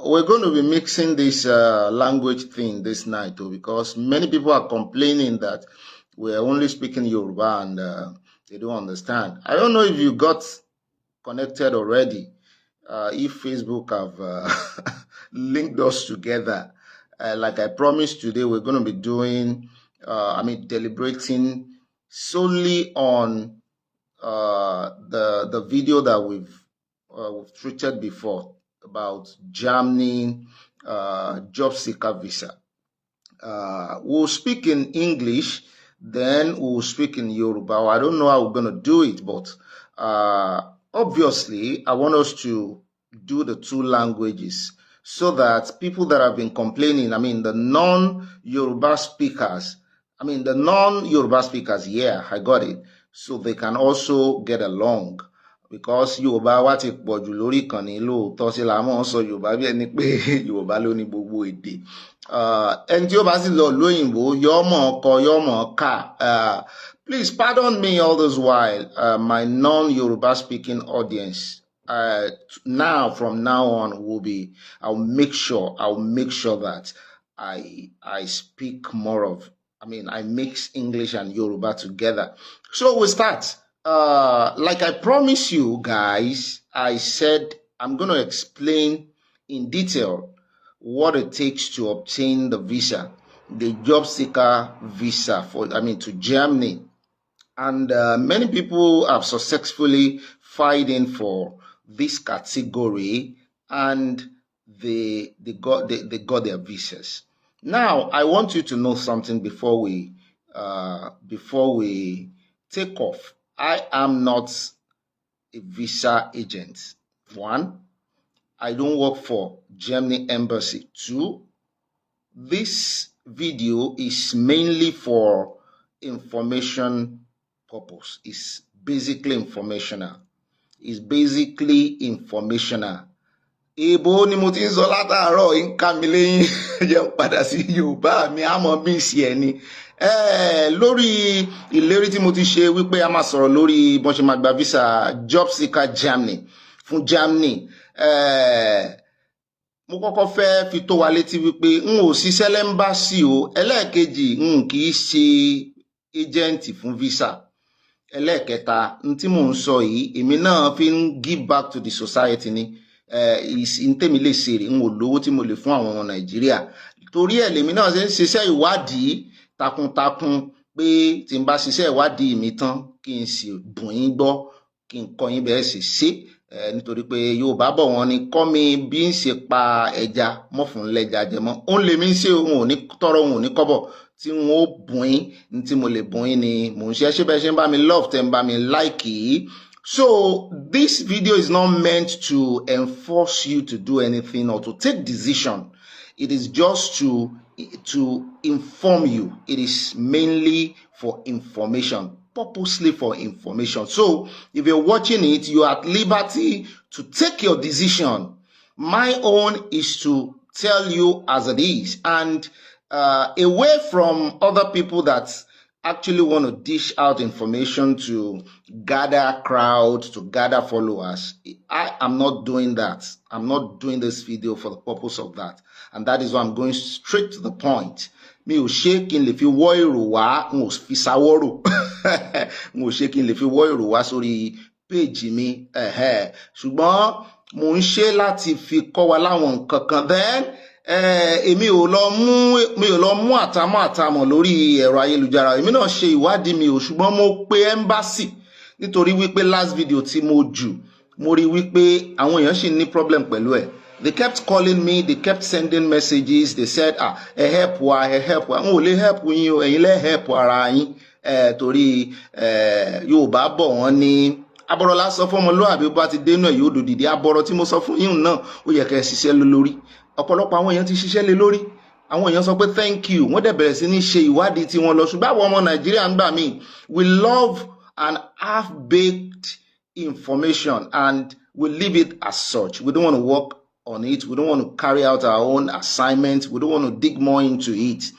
We're going to be mixing this language thing this night, too, because many people are complaining that we're only speaking Yoruba and they don't understand. I don't know if you got connected already, if Facebook have linked us together. Like I promised today, we're going to be doing, deliberating solely on the video that we've treated before about Germany job seeker visa. We'll speak in English, then we'll speak in Yoruba. I don't know how we're going to do it, but obviously I want us to do the two languages so that people that have been complaining, the non-Yoruba speakers, yeah, I got it, so they can also get along. Because Yorùbá wa ti pọ̀jù lórí ìkànnì lóòótọ́ sí la mọ̀ ń sọ Yorùbá bí ẹni pé Yorùbá ló ní gbogbo èdè. Ẹni tí ó bá sì lọ lóyìnbó yóò mọ̀ kọ yóò mọ̀ kà. Please pardon me all this while, my non-Yoruba speaking audience. From now on I'll make sure that I speak more of, I mix English and Yoruba together. So we'll start. Like I promised you guys, I said I'm going to explain in detail what it takes to obtain the visa, the job seeker visa to Germany. And many people have successfully fighting for this category, and they got their visas. Now, I want you to know something before we take off. I am not a visa agent. 1, I don't work for Germany Embassy. 2, this video is mainly for information purpose. It's basically informational. Ebo ni mo ti ń sọ látàárọ̀ ń ká mi lẹ́yìn jẹ́ padà sí Yorùbá mi àmọ́ bí sí ẹni. Lórí ìlérí tí mo ti ṣe wípé a máa sọ̀rọ̀ lórí bọ́n ṣe máa gba visa job seeker Germany fún Germany. Mo kọ́kọ́ fẹ́ fi tó wa létí wípé n ò ṣiṣẹ́ lẹ́mbàsì o. Ẹlẹ́ẹ̀kejì n kì í ṣe agent fún visa. Ẹlẹ́ẹ̀kẹta n tí mò ń sọ yìí èmi náà fi ń give back to the society ni. Ntẹ́mi lè ṣe rè n ò lówó tí mo lè fún àwọn ọmọ Nàìjíríà. Torí ẹ̀ lèmi náà ṣe ń ṣiṣẹ́ ìwádìí takuntakun pé tí n bá ṣiṣẹ́ ìwádìí mi tán kí n sì bùn yín gbọ́ kí n kọ́ yín bẹ́ẹ̀ sì ṣe. Nítorí pé Yorùbá bọ̀ wọ́n ní kọ́ mi bí ń ṣe pa ẹja mọ́ fún lẹ́ja jẹ mọ́. Ó lè mi ṣe òun ò ní tọrọ òun ò ní kọ́bọ̀ tí n ó bùn yín ní tí mo lè bùn yín ni mò ń ṣe ṣé bẹ́ẹ̀ ṣe ń bá mi love tẹ́ ń bá mi like yìí. So this video is not meant to enforce you to do anything or to take decision. It is just to inform you. It is mainly for information, purposely for information. So if you're watching it, you are at liberty to take your decision. My own is to tell you as it is, and away from other people that actually want to dish out information to gather crowds, to gather followers. I am not doing that. I'm not doing this video for the purpose of that. And that is why I'm going straight to the point. Mi ò ṣe kí n lè fi wọ́ èrò wá, n ò fi sáwọ́rò. N ò ṣe kí n lè fi wọ́ èrò wá sórí péèjì mi. Ṣùgbọ́n mo ń ṣe láti fi kọ́ wa láwọn nǹkan kan. Then èmi ò lọ mú àtàmọ̀ lórí ẹ̀rọ ayélujára. Èmi náà ṣe ìwádìí mi ò, ṣùgbọ́n mo pe embassy nítorí wípé last video tí mo jù mo rí wípé àwọn èèyàn ṣì ní problem pẹ̀lú ẹ̀. They kept calling me, they kept sending messages. They said ẹ help wa. N ò lè help yín o, ẹ̀yin lẹ help ara yín. Torí Yorùbá bọ̀ wọ́n ní abọ́rọ̀ lásán fọ́mọlúwàbí bá ti dénú ẹ̀ yóò dòdìdí. Abọ́rọ̀ tí mo sọ fún yín náà ó yẹ kẹ́ ẹ ṣiṣẹ́ lórí. Ọ̀pọ̀lọpọ̀ àwọn èèyàn ti ṣiṣẹ́ lé lórí. Àwọn èèyàn sọ pé thank you. Wọ́n dẹ̀ bẹ̀rẹ̀ sí ní ṣe ìwádìí tí wọ́n lọ. Ṣùgbọ́n àwọn ọmọ Nàìjíríà ń gbà mí. We love an half-baked information and we leave it as such. We don't want to work on it. We don't want to carry out our own assignments. We don't want to dig more into it.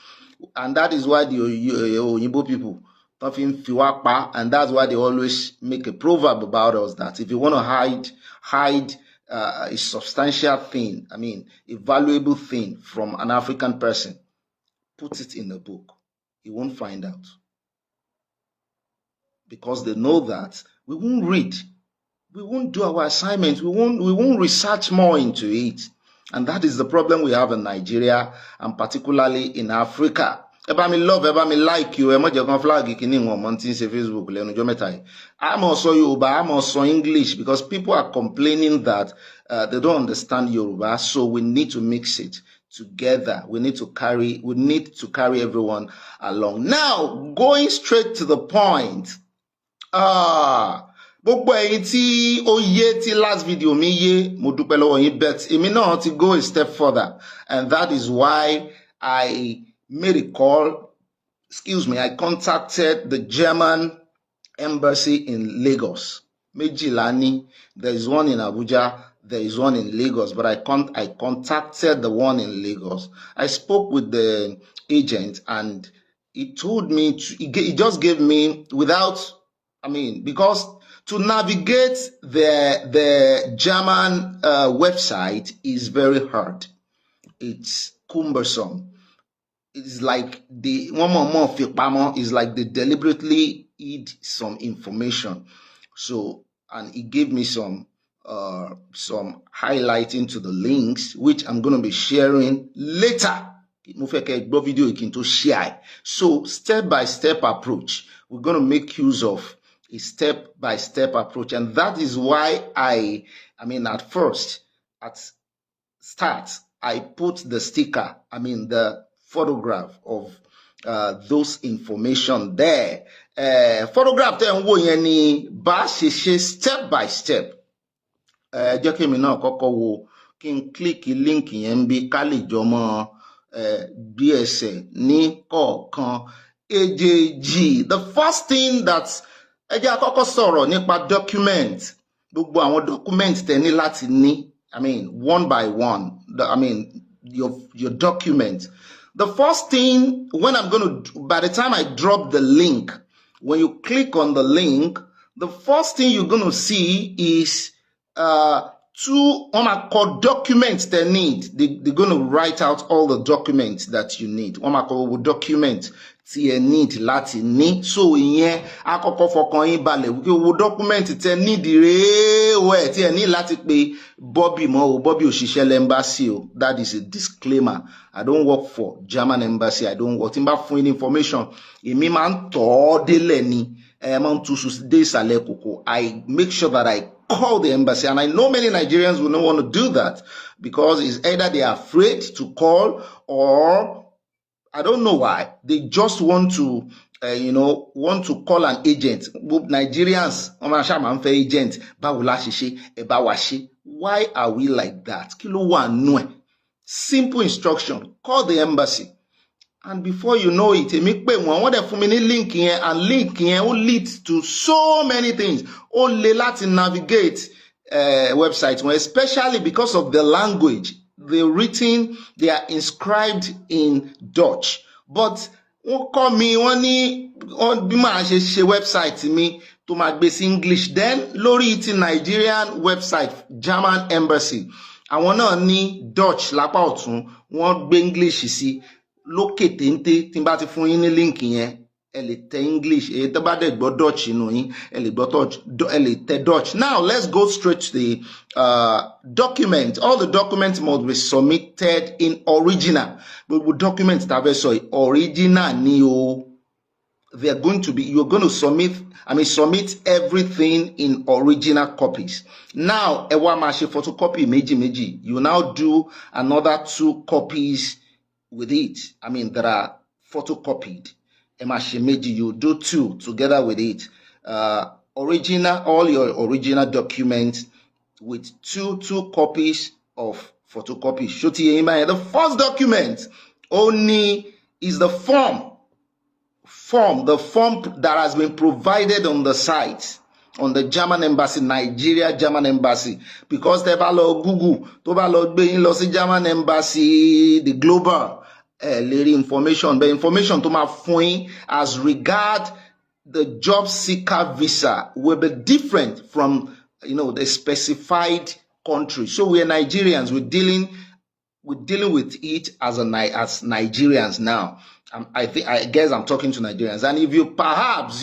And that is why the Oyinbo people, and that's why they always make a proverb about us that if you want to hide a substantial thing, I mean, a valuable thing from an African person, put it in a book, he won't find out. Because they know that we won't read, we won't do our assignments, we won't research more into it. And that is the problem we have in Nigeria, and particularly in Africa. Eba mi love, eba mi like you, emo je kan flag kini won mo tin se Facebook lenu jo meta yi. I'm also Yoruba, I'm also English, because people are complaining that they don't understand Yoruba, so we need to mix it together. We need to carry everyone along. Now, going straight to the point. Gbogbo ẹ̀yin tí ó yé tí last video mi yé, mo dúpẹ́ lọ́wọ́ yín, but èmi náà ti go a step further, and that is why I made a call. I contacted the German embassy in Lagos. Méjìlá ni, there is one in Abuja, there is one in Lagos, but I contacted the one in Lagos. I spoke with the agent, and he told me he just gave me because to navigate the German website is very hard. It's cumbersome. It's like they deliberately hid some information. So, and he gave me some highlighting to the links, which I'm going to be sharing later. So, step-by-step approach. We're going to make use of a step-by-step approach, and that is why at start, I put the sticker, the photograph of those information there. Photograph then wo yen ni ba se step by step. Jẹ́ kí mi náà kọ́kọ́ wo kí n click link yẹn bí ká lè jọ mọ́ bí ẹsẹ̀ ní kọ̀ọ̀kan èjèèjì. The first thing that ẹ jẹ́ àkọ́kọ́ sọ̀rọ̀ nípa document. Gbogbo àwọn document tẹ́ ní láti ní, one by one. Your document. The first thing, by the time I drop the link, when you click on the link, the first thing you're going to see is two documents they need. They're going to write out all the documents that you need. Document tí ẹ need láti ní. So ìyẹn àkọ́kọ́ fọkàn yín balẹ̀ wípé wo document tẹ́ need rèé o ẹ tí ẹ ní láti pè Bobby mọ́ o, Bobby òṣìṣẹ́ embassy o. That is a disclaimer. I don't work for German embassy. I don't work. Tí n bá fún yín information, èmi máa ń tọ́ délẹ̀ ni. Máa ń túṣu dé ìsàlẹ̀ kòkò. I make sure that I call the embassy, and I know many Nigerians will not want to do that because it's either they are afraid to call, or I don't know why. They just want to, call an agent. Nigerians, agent. Why are we like that? Simple instruction. Call the embassy. And before you know it, link here, and link here will lead to so many things. Only Latin navigate websites, especially because of the language. They are inscribed in Dutch. But call me website me to my base English. Then lori it in Nigerian website, German embassy. I wanna need Dutch lapa otun, wọ́n gbé English sí. Lókè téńté tí n bá ti fún yín ní link yẹn ẹ lè tẹ English èyí tó bá dẹ̀ gbọ́ Dutch inú yín ẹ lè tẹ Dutch. Now let's go straight to the document. All the documents must be submitted in original. Gbogbo document tá fẹ́ sọ original ni o. You're going to submit everything in original copies. Now ẹ wá máa ṣe photocopy méjì. You now do another 2 copies with it. That are photocopied. You do 2 together with it. All your original documents with two copies of photocopy. The first document only is the form that has been provided on the site, on the German embassy, Nigeria German embassy. Because they balo Google, to balo being lost German embassy, the global information, the information to my phone as regard the job seeker visa will be different from the specified country. So we're Nigerians. We're dealing with it as Nigerians now. I guess I'm talking to Nigerians. And if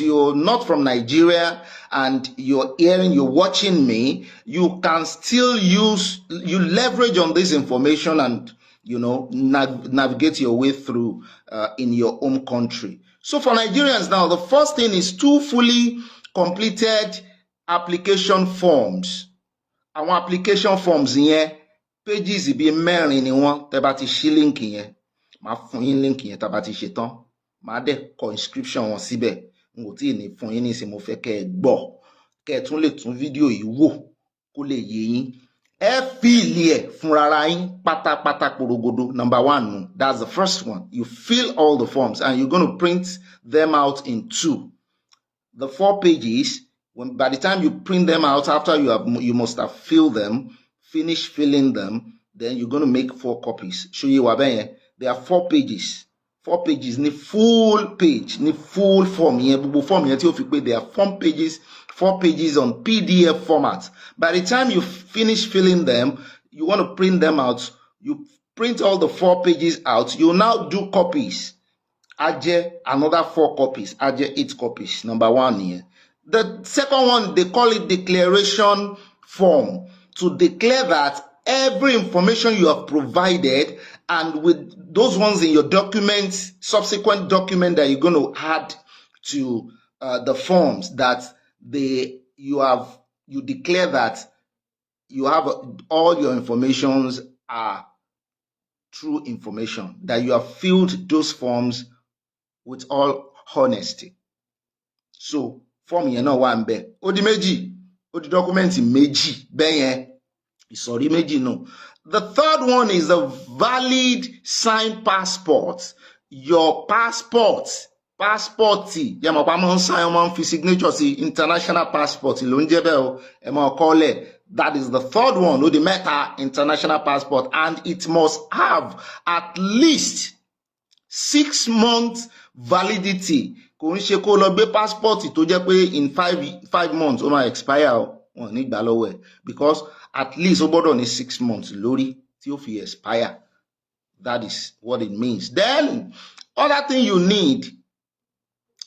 you're not from Nigeria and you're watching me, you can still leverage on this information and, navigate your way through in your own country. So for Nigerians now, the first thing is 2 fully completed application forms. Àwọn application forms yẹn, pages bíi 4 ni wọ́n. Tẹ́ bá ti ṣí link yẹn, màá fún yín link yẹn tá bá ti ṣe tán. Màá dẹ̀ kọ inscription wọn síbẹ̀. N kò tíì ní fún yín nísìnyí, mo fẹ́ kẹ́ ẹ gbọ́. Kẹ́ ẹ tún lè tún fídíò yìí wò kó lè yé yín. Ẹ fíìlì ẹ̀ fúnra yín pátápátá porogodo. Number 1, that's the first one. You fill all the forms and you're going to print them out in 2. The 4 pages, by the time you print them out, after you must have filled them, finish filling them, then you're going to make 4 copies. Show you what there are 4 pages. 4 pages, ni full page, ni full form. There are 4 pages on PDF format. By the time you finish filling them, you want to print them out. You print all the 4 pages out. You now do copies. Add another 4 copies. Add 8 copies. Number 1 here. The second one, they call it declaration form. To declare that every information you have provided, and with those ones in your documents, subsequent document that you're going to add to the forms, that you declare that you have all your informations are true information, that you have filled those forms with all honesty. So form yẹn náà wà ń bẹ̀. Ó di méjì, ó di document méjì bẹ́yẹn. Ìsọ̀rí méjì náà. The third one is a valid signed passport. Your passport. Passporti. Yẹ mọ̀ pa mọ́ ń sign ọmọ ń fi signature sí international passport ló ń jẹ́ bẹ́ẹ̀ o. Ẹ mọ̀ kọ́ lẹ̀. That is the third one. Ó di mẹ́ta, international passport. And it must have at least 6 months validity. Kò ń ṣe kó lọ gbé passport tó jẹ́ pé in 5 months ó máa expire o. Wọ́n ní gbà lọ́wọ́ ẹ̀. Because at least ó gbọ́dọ̀ ní 6 months lórí tí ó fi expire. That is what it means. Then, other thing you need,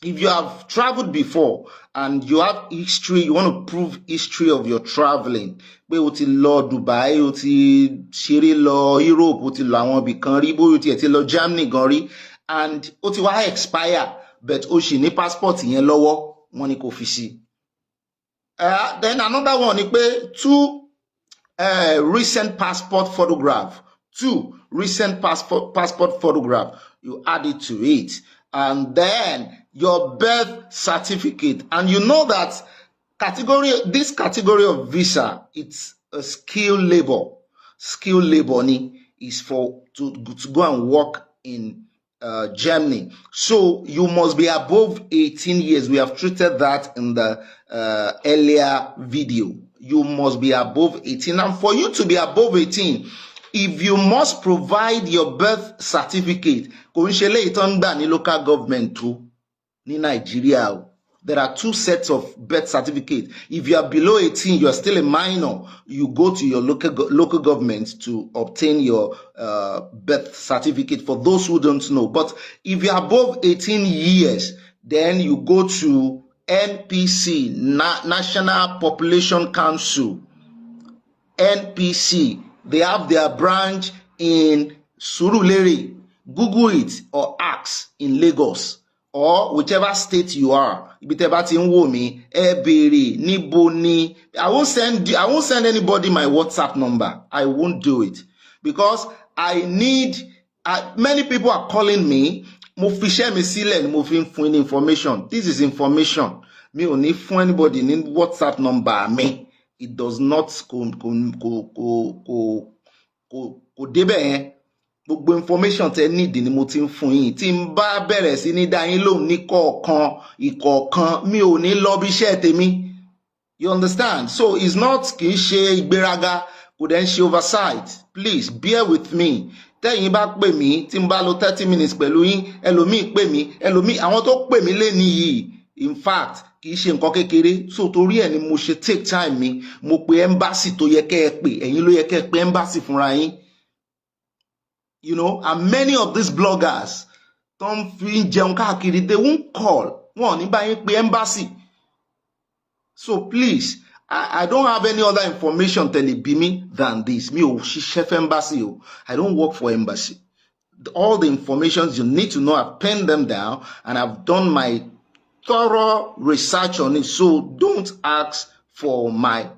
if you have traveled before and you have history, you want to prove history of your traveling. Pé o ti lọ Dubai, o ti ṣeré lọ Europe, o ti lọ àwọn ibì kan rí, bóyá o ti lọ Germany gan rí, and o ti wá expire, but o ṣì ní passport yẹn lọ́wọ́, wọ́n ní kó fi sí. Then another one ni pé 2 recent passport photograph. 2 recent passport photograph. You add it to it. And then your birth certificate. And you know that this category of visa, it's a skilled labor. Skilled labor is for to go and work in Germany. So you must be above 18 years. We have treated that in the earlier video. You must be above 18. And for you to be above 18, if you must provide your birth certificate, kò ń ṣe léyìí tó ń gbà ní local government too, ní Nigeria. There are 2 sets of birth certificate. If you are below 18, you are still a minor, you go to your local government to obtain your birth certificate, for those who don't know. But if you are above 18 years, then you go to NPC, National Population Council. NPC, they have their branch in Surulere. Google it or ask in Lagos or whichever state you are. Ibi tẹ́ bá ti ń wò mí, ẹ béèrè níbo ni. I won't send anybody my WhatsApp number. I won't do it because I need. Many people are calling me. Mo fi share mi sílẹ̀ ni mo fi ń fún information. This is information. Mi ò ní fún anybody ní WhatsApp number mi. It does not kò débẹ̀ yẹn. Gbogbo information tẹ́ need ni mo ti ń fún yín. Tí n bá bẹ̀rẹ̀ sí ní dá yín lóhùn ní ìkọ̀ọ̀kan, mi ò ní lọ bí iṣẹ́ tèmi. You understand? So it's not kì í ṣe ìgbéraga, kò dẹ̀ ń ṣe oversight. Please bear with me. Tẹ́yin bá pè mí, tí n bá lò 30 minutes pẹ̀lú yín, ẹlòmíì pè mí, àwọn tó pè mí léni yìí, in fact kì í ṣe nǹkan kékeré, so torí ẹ̀ ni mo ṣe take time mi, mo pe embassy tó yẹ kẹ́ ẹ pè, ẹ̀yin ló yẹ kẹ́ ẹ pè embassy fúnra yín. You know, and many of these bloggers don't fi jẹun káàkiri, they won't call, wọn ò ní bá yín pè embassy. So please, I don't have any other information tẹ̀lé me than this. Mi ò ṣiṣẹ́ fẹ́ embassy o, I don't work for embassy. All the informations you need to know, I've penned them down and I've done my thorough research on it. So don't ask for my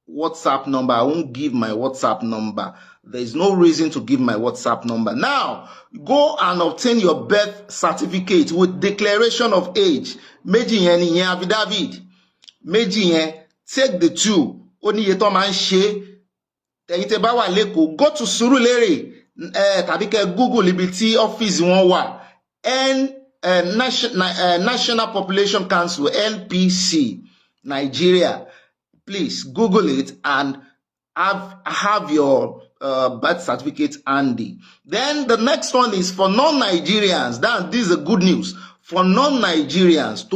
WhatsApp number. I won't give my WhatsApp number. There is no reason to give my WhatsApp number. Now, go and obtain your birth certificate with declaration of age. Méjì yẹn ni yẹn affidavit. Méjì yẹn, take the two. Ó ní iye tó máa ń ṣe. Ẹ̀yin tẹ́ bá wà l'Ékòó, go to Surulere. Tàbí kẹ́ Google ibi tí ọ́fíìsì wọn wà. National Population Council, NPC, Nigeria. Please Google it and have your birth certificate handy. Then the next one is for non-Nigerians. This is a good news. For non-Nigerians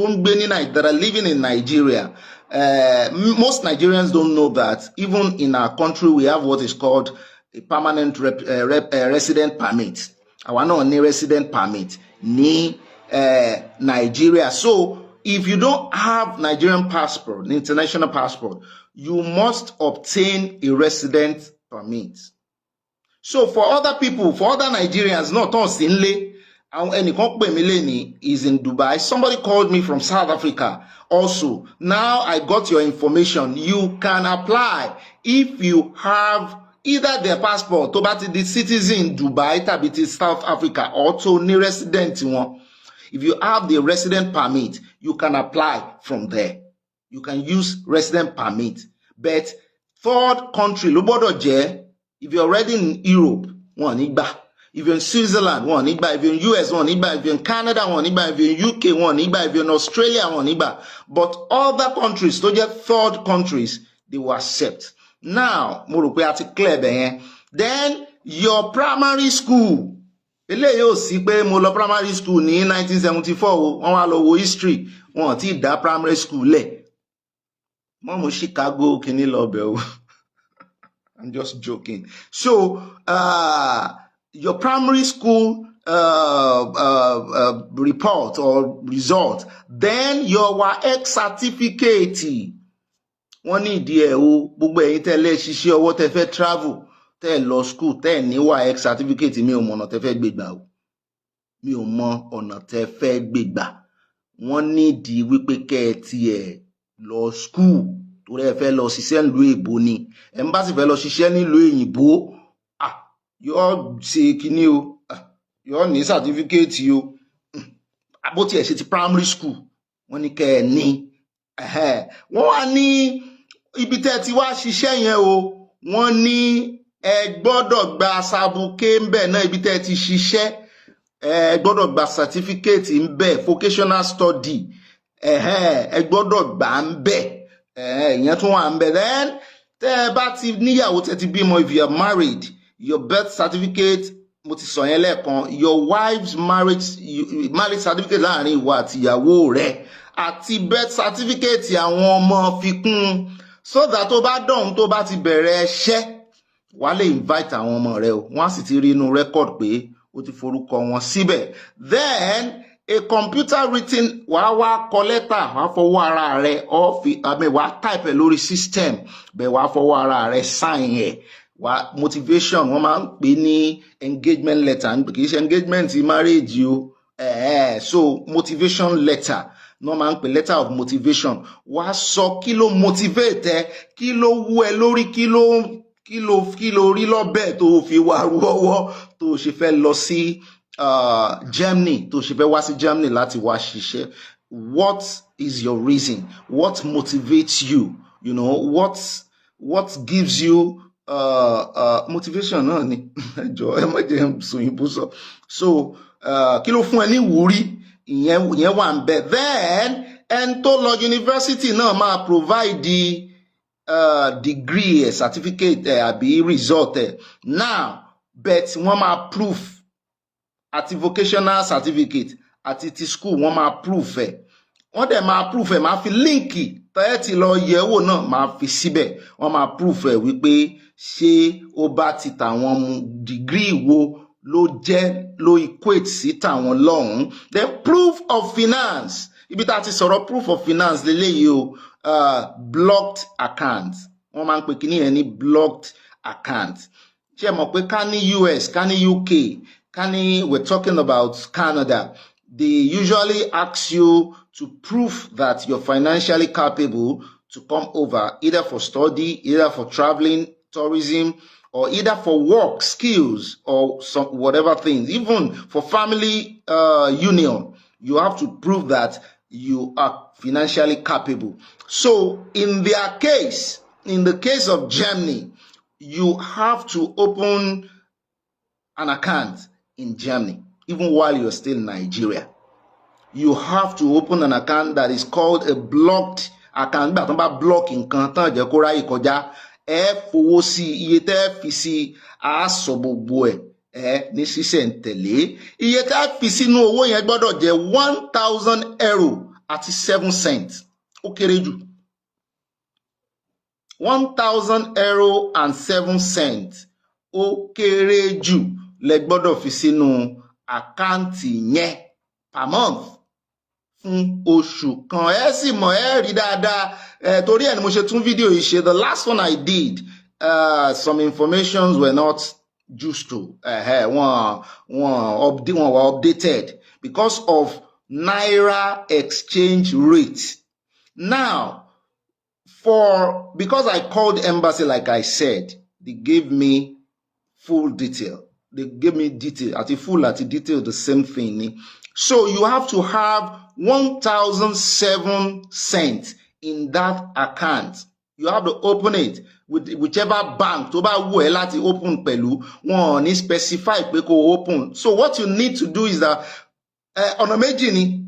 that are living in Nigeria, most Nigerians don't know that even in our country we have what is called a permanent resident permit. Our non resident permit ní Nigeria. So if you don't have Nigerian passport, an international passport, you must obtain a resident permit. So for other people, for other Nigerians, not on Sinle, is in Dubai. Somebody called me from South Africa also. Now I got your information. You can apply if you have either their passport to be the citizen in Dubai, tàbí South Africa, or to new resident one. If you have the resident permit, you can apply from there. You can use resident permit. But third country, if you're already in Europe, one igba. If you're in Switzerland, one igba. If you're in US, one igba. If you're in Canada, one igba. If you're in UK, one igba. If you're in Australia, one igba. But other countries, so just third countries, they will accept. Now, then your primary school. Eléyìí ò sí pé mo lọ primary school ní 1974 wọ́n wá lọ wo history wọ́n ti dá primary school lẹ̀. Mo Chicago kìíní lọ bẹ̀ o. I'm just joking. So, your primary school report or result, then your WAEC certificate. Wọ́n ní ìdí ẹ̀ o, gbogbo ẹ̀yin tẹ́ lè ṣiṣẹ́ ọwọ́ tẹ́ fẹ́ travel, tẹ́ lọ school, tẹ́ ní WAEC certificate, mi ò mọ̀ ọ̀nà tẹ́ fẹ́ gbégbà o. Mi ò mọ̀ ọ̀nà tẹ́ fẹ́ gbégbà. Wọ́n ní ìdí wípé kẹ́ ẹ tiẹ̀ lọ school, torí ẹ fẹ́ lọ ṣiṣẹ́ nílùú èbó ni. Ẹ ń bá sì fẹ́ lọ ṣiṣẹ́ nílùú èyìnbó, yóò ṣe kíní o, yóò ní certificate o. Bó tiẹ̀ ṣe ti primary school, wọ́n ní kẹ́ ẹ ní. Wọ́n wá ní ibi tẹ́ ti wá ṣiṣẹ́ yẹn o, wọ́n ní ẹ gbọ́dọ̀ gba sabuké ń bẹ̀ náà ibi tẹ́ ti ṣiṣẹ́, ẹ gbọ́dọ̀ gba certificate ń bẹ̀, vocational study, ẹ gbọ́dọ̀ gbà ń bẹ̀, ìyẹn tún wà ń bẹ̀. Then tẹ́ ẹ bá ti níyàwó tẹ́ ti bímọ, if you are married, your birth certificate, mo ti sọ yẹn lẹ́ẹ̀kan, your wife's marriage certificate láàrin ìwọ àti ìyàwó rẹ̀, àti birth certificate àwọn ọmọ fi kún, so that tó bá dọ̀hún tó bá ti bẹ̀rẹ̀ iṣẹ́ wàá lè invite àwọn ọmọ rẹ o, wọ́n á sì ti rí inú record pé ó ti forúkọ wọn síbẹ̀. Then a computer written, wàá wá kọ lẹ́tà, wàá fọwọ́ ara rẹ wàá type ẹ̀ lórí system, bẹ́ẹ̀ wàá fọwọ́ ara rẹ sign ẹ̀. Motivation wọ́n máa ń pè ní engagement letter, kì í ṣe engagement marriage o. So motivation letter no máa ń pè letter of motivation. Wàá sọ kí ló motivate ẹ, kí ló wú ẹ lórí, kí ló rí lọ́bẹ̀ tó fi wá rú ọwọ́ tó ṣe fẹ́ lọ sí Germany, tó ṣe fẹ́ wá sí Germany láti wá ṣiṣẹ́. What is your reason? What motivates you? You know, what gives you motivation náà ni ẹjọ ẹ má jẹ́ sòyìnbó sọ. So kí ló fún ẹ ní ìwúrí, ìyẹn wà ń bẹ. Then ẹn tó lọ university náà máa provide the degree certificate àbí result now, but wọ́n máa proof àti vocational certificate àti ti school wọ́n máa proof wọ́n dẹ̀ máa proof ẹ̀ máa fi líǹkì tẹ́ẹ̀tì lọ yẹ̀wò náà máa fi síbẹ̀ wọ́n máa proof ẹ̀ wípé ṣé ó bá ti tàwọn mu degree wo ló jẹ́ ló equate sí tàwọn lọ́hùn-ún. Then proof of finance ibi tá a ti sọ̀rọ̀ proof of finance lélẹ́yìí o blocked account wọ́n máa ń pè kíní yẹn ní blocked account. Ṣé ẹ mọ̀ pé ká ní US ká ní UK ká ní we're talking about Canada, they usually ask you to prove that you're financially capable to come over either for study, either for traveling, tourism, or either for work, skills, or some whatever things. Even for family union, you have to prove that you are financially capable. So in their case, in the case of Germany, you have to open an account in Germany, even while you're still in Nigeria. You have to open an account that is called a blocked account. But about blocking, fowó sí iye tẹ́ fi sí àásọ gbogbo ẹ̀ ní sísẹ̀ntẹ̀lé. Iye tẹ́ fi sínú owó yẹn gbọ́dọ̀ jẹ́ 1,000 euro àti 7 cents. Ó kéré jù. 1,000 euro and 7 cents. Ó kéré jù lẹ gbọ́dọ̀ fi sínú àkáǹtì yẹn per month. Fún oṣù kan sì mọ̀ rí dáadáa torí ẹ̀ ni mo ṣe tún fídíò yìí ṣe. The last one I did some informations were not just to were updated because of naira exchange rate. Now because I called embassy, like I said, they gave me full detail. They gave me detail at full at detail, the same thing. So you have to have 1,007 cents in that account. You have to open it with whichever bank tó bá wù ẹ́ láti open pẹ̀lú. Wọ́n ní specify pé kó open. So what you need to do is that ọ̀nà méjì ni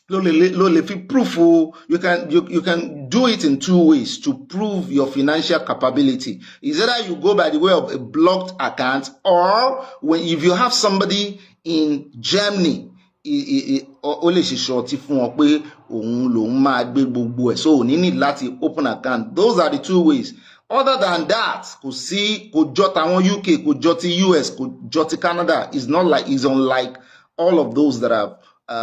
ló lè fi proof o. You can do it in two ways to prove your financial capability. Is either you go by the way of a blocked account, or if you have somebody in Germany, ó lè ṣe ṣọtí fún wọn pé òun lòun máa gbé gbogbo ẹ̀, so ò ní need láti open account. Those are the two ways. Other than that, kò jọ tàwọn UK, kò jọ ti US, kò jọ ti Canada. It's unlike all of those that I've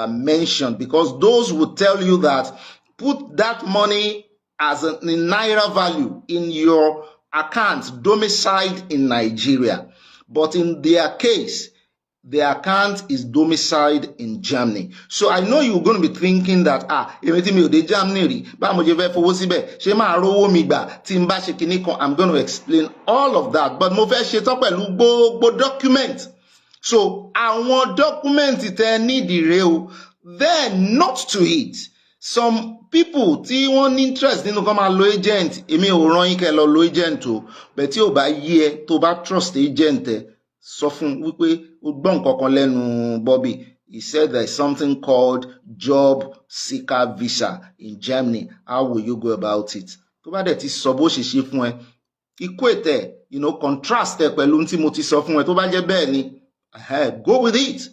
mentioned, because those would tell you that put that money as in naira value in your account domiciled in Nigeria, but in their case the account is domiciled in Germany. So I know you're going to be thinking that èmi tí mi ò dé Germany rí, bá mo jẹ́ fẹ́ fowó síbẹ̀, ṣé máa rówó mi gbà tí n bá ṣe kinní kan. I'm going to explain all of that, but mo fẹ́ ṣe tán pẹ̀lú gbogbo document. So àwọn document tẹ́ nídìí rèé o. Then not to it, some people tí wọ́n ní interest nínú kan máa lo agent. Èmi ò rán yín kẹ́ lọ lo agent o, but tí ò bá yé ẹ tó bá trust agent ẹ, sọ fún wípé ó gbọ́ nǹkan kan lẹ́nu Bobby. He said there's something called job seeker visa in Germany. How will you go about it? Tó bá dẹ̀ ti sọ bó ṣe ṣe fún ẹ, equate ẹ, contrast ẹ pẹ̀lú tí mo ti sọ fún ẹ. Tó bá jẹ́ bẹ́ẹ̀ ni, go with it,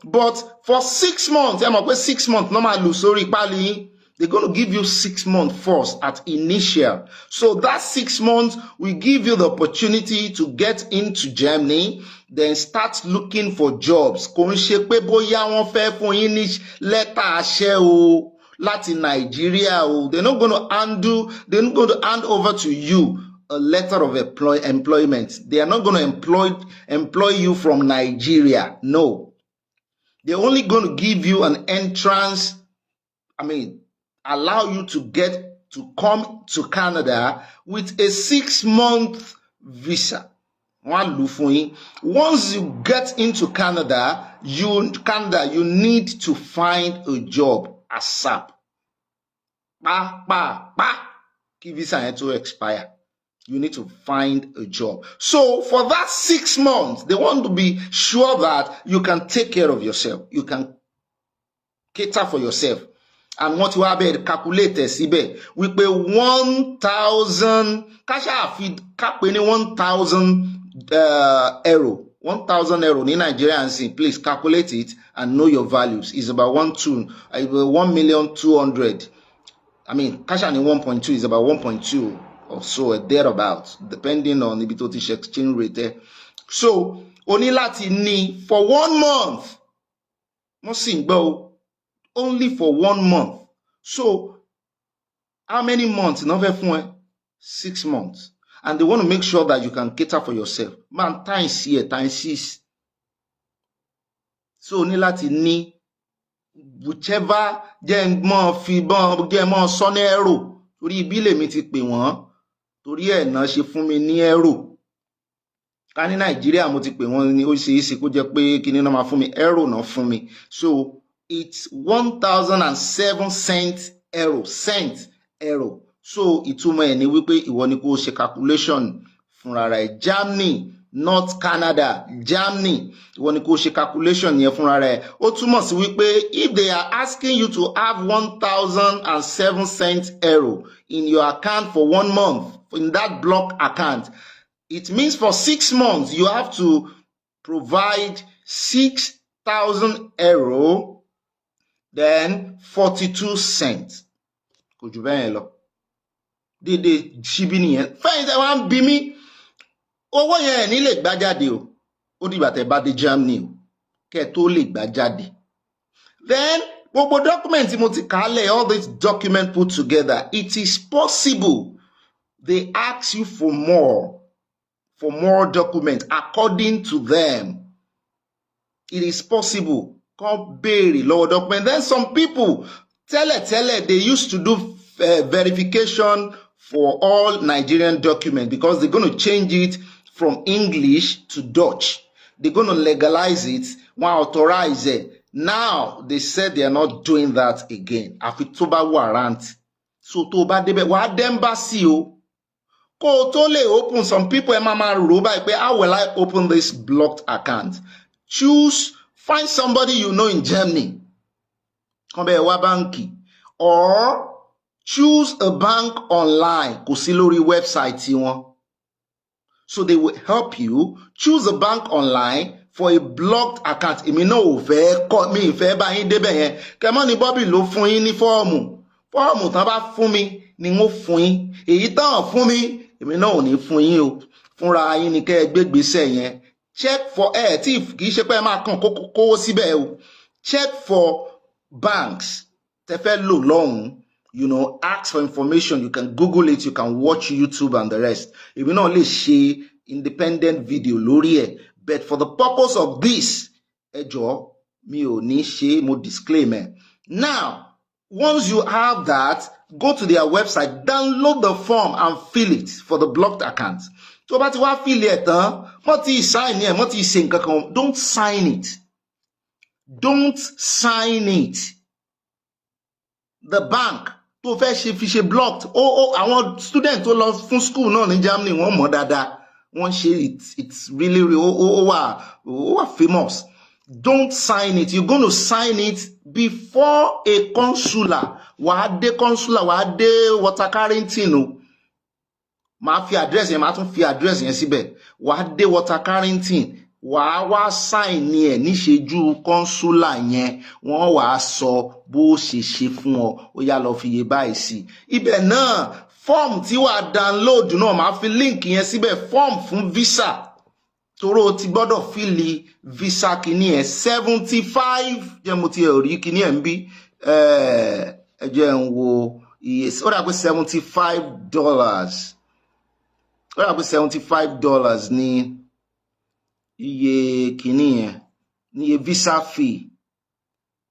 But for 6 months, ẹ mọ̀ pé 6 months normal lò sórí pálí yín. They're going to give you 6 months first at initial. So that 6 months will give you the opportunity to get into Germany, then start looking for jobs. Kò ń ṣe pé bóyá wọ́n fẹ́ fún yín ní lẹ́tà àṣẹ o láti Nigeria o. They're not going to hand over to you a letter of employment. They are not going to employ you from Nigeria. No. They're only going to give you an entrance, allow you to come to Canada with a 6-month visa. Once you get into Canada, you need to find a job ASAP. Kí visa yẹn to expire. You need to find a job. So for that 6 months, they want to be sure that you can take care of yourself. You can cater for yourself. And what you have calculated, we pay 1,000, 1,000 euro, 1,000 euro in Nigeria and say, please calculate it and know your values. It's about 1,200,000. I mean, cash and 1.2 is about 1.2 or so, thereabouts, depending on the British exchange rate. So, only láti ní for 1 month. Only for 1 month. So, how many months? 6 months. And they want to make sure that you can cater for yourself. Man, times here, times 6. So, only láti ní whichever jẹ́ mọ́ fi bọ́n jẹ́ mọ́ sọ́nà ẹ̀rọ torí ibi lèmi ti pè wọ́n torí ẹ̀ náà ṣe fún mi ní ẹ̀rọ ká ní Nàìjíríà mo ti pè wọ́n ní ó ṣe é ṣe kó jẹ́ pé kíní náà máa fún mi ẹ̀rọ náà fún mi. So it's 1,007 cent euro. So ìtumọ̀ ẹ̀ ni wípé ìwọ ni kó ṣe calculation fúnra rẹ̀. Germany, North Canada, Germany, ìwọ ni kó ṣe calculation yẹn fúnra rẹ̀. Ó túmọ̀ sí wípé if they are asking you to have 1,007 euro in your account for 1 month, in that block account, it means for 6 months you have to provide 6,000 euro, then 42 cents. Kò jù bẹ́ẹ̀ lọ. Dédé ṣíbí nìyẹn. Fẹ́yìn tẹ́ wá ń bí mi. Owó yẹn ní lè gbà jáde o. Ó dìgbà tẹ́ bá dé Germany o. Kẹ́ tó lè gbà jáde. Then gbogbo document tí mo ti kálẹ̀, all this document put together, it is possible they ask you for more documents according to them. It is possible. Come béèrè lọ́wọ́ document. Then some people they used to do verification for all Nigerian documents because they're going to change it from English to Dutch. They're going to legalize it, want to authorize it. Now, they said they are not doing that again. Àfi tó bá warrant. So tó bá débẹ̀, wàá dé embassy o. Kó tó lè open, some people máa rò báyìí pé how will I open this blocked account? Find somebody you know in Germany. Kàn bẹ́ẹ̀ wá báńkì. Or choose a bank online. Kò sí lórí website tiwọn. So they will help you choose a bank online for a blocked account. Èmi náà ò fẹ́ kọ́ mi ìfẹ́ bá yín débẹ̀ yẹn. Kẹ́mọ́ ni Bobby ló fún yín ní fọ́ọ̀mù. Fọ́ọ̀mù tán bá fún mi ni wọ́n fún yín. Èyí tán fún mi, èmi náà ò ní fún yín o. Fúnra yín ni kẹ́ ẹ gbé gbèsè yẹn. Check for tí kì í ṣe pé ẹ máa kàn kówó síbẹ̀ o. Check for banks. Tẹ́ fẹ́ lò lọ́hùn. You know, ask for information. You can Google it. You can watch YouTube and the rest. If you not only share independent video lórí ẹ̀, but for the purpose of this, ẹ jọ̀ọ́ mi ò ní ṣe mo disclaimer. Now, once you have that, go to their website, download the form and fill it for the blocked account. Tó bá ti wá fill it tán, mo ti sign ẹ̀, mo ti ṣe nǹkan kan. Don't sign it. Don't sign it. The bank tó fẹ́ ṣe fi ṣe blocked. Àwọn student tó lọ fún school náà ní Germany wọ́n mọ̀ dáadáa. Wọ́n ṣe it's really wà famous. Don't sign it. You're going to sign it before a consular. Wàá dé consular, wàá dé water quarantine o. Màá fi address yẹn, màá tún fi address yẹn síbẹ̀. Wàá dé water quarantine. Wàá wá sign ẹ̀ níṣejú consular yẹn. Wọ́n wàá sọ bó ṣe ṣe fún ọ. Ó yá lọ fi iye báyìí sí. Ibẹ̀ náà form tí wàá download náà máa fi link yẹn síbẹ̀, form fún visa. Toro ti gbọ́dọ̀ fill visa kìíní ẹ̀ 75 jẹ́ mo ti rí kìíní ẹ̀ ń bí ẹ jẹ́ ń wo iye ó dà pé $75. Ó dà pé $75 ní iye kìíní ẹ̀ ní iye visa fee.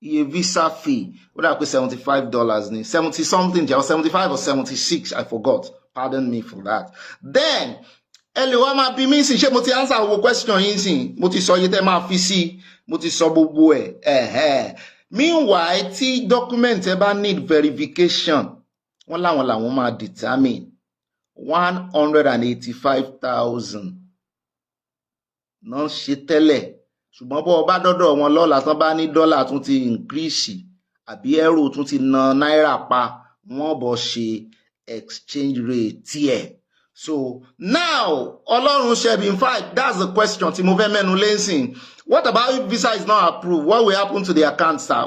Iye visa fee. Ó dà pé $75 ní 70 something, 75 or 76, I forgot. Pardon me for that. Then ẹ lè wá máa bí mí sí ṣé mo ti answer gbogbo question yín sí, mo ti sọ iye tẹ́ máa fi sí, mo ti sọ gbogbo ẹ̀. Meanwhile tí document ẹ bá need verification, wọ́n làwọn máa determine 185,000 náà ṣe tẹ́lẹ̀, ṣùgbọ́n bó bá dọ́dọ̀ wọn lọ́la tán bá ní dọ́là tún ti increase àbí euro tún ti na náírà pa, wọ́n bọ̀ ṣe exchange rate tiẹ̀. So now, Ọlọ́run Ṣẹ́bi, in fact, that's the question. Tí mo fẹ́ mẹ́nu lẹ́sìn. What about if visa is not approved? What will happen to the account, sir?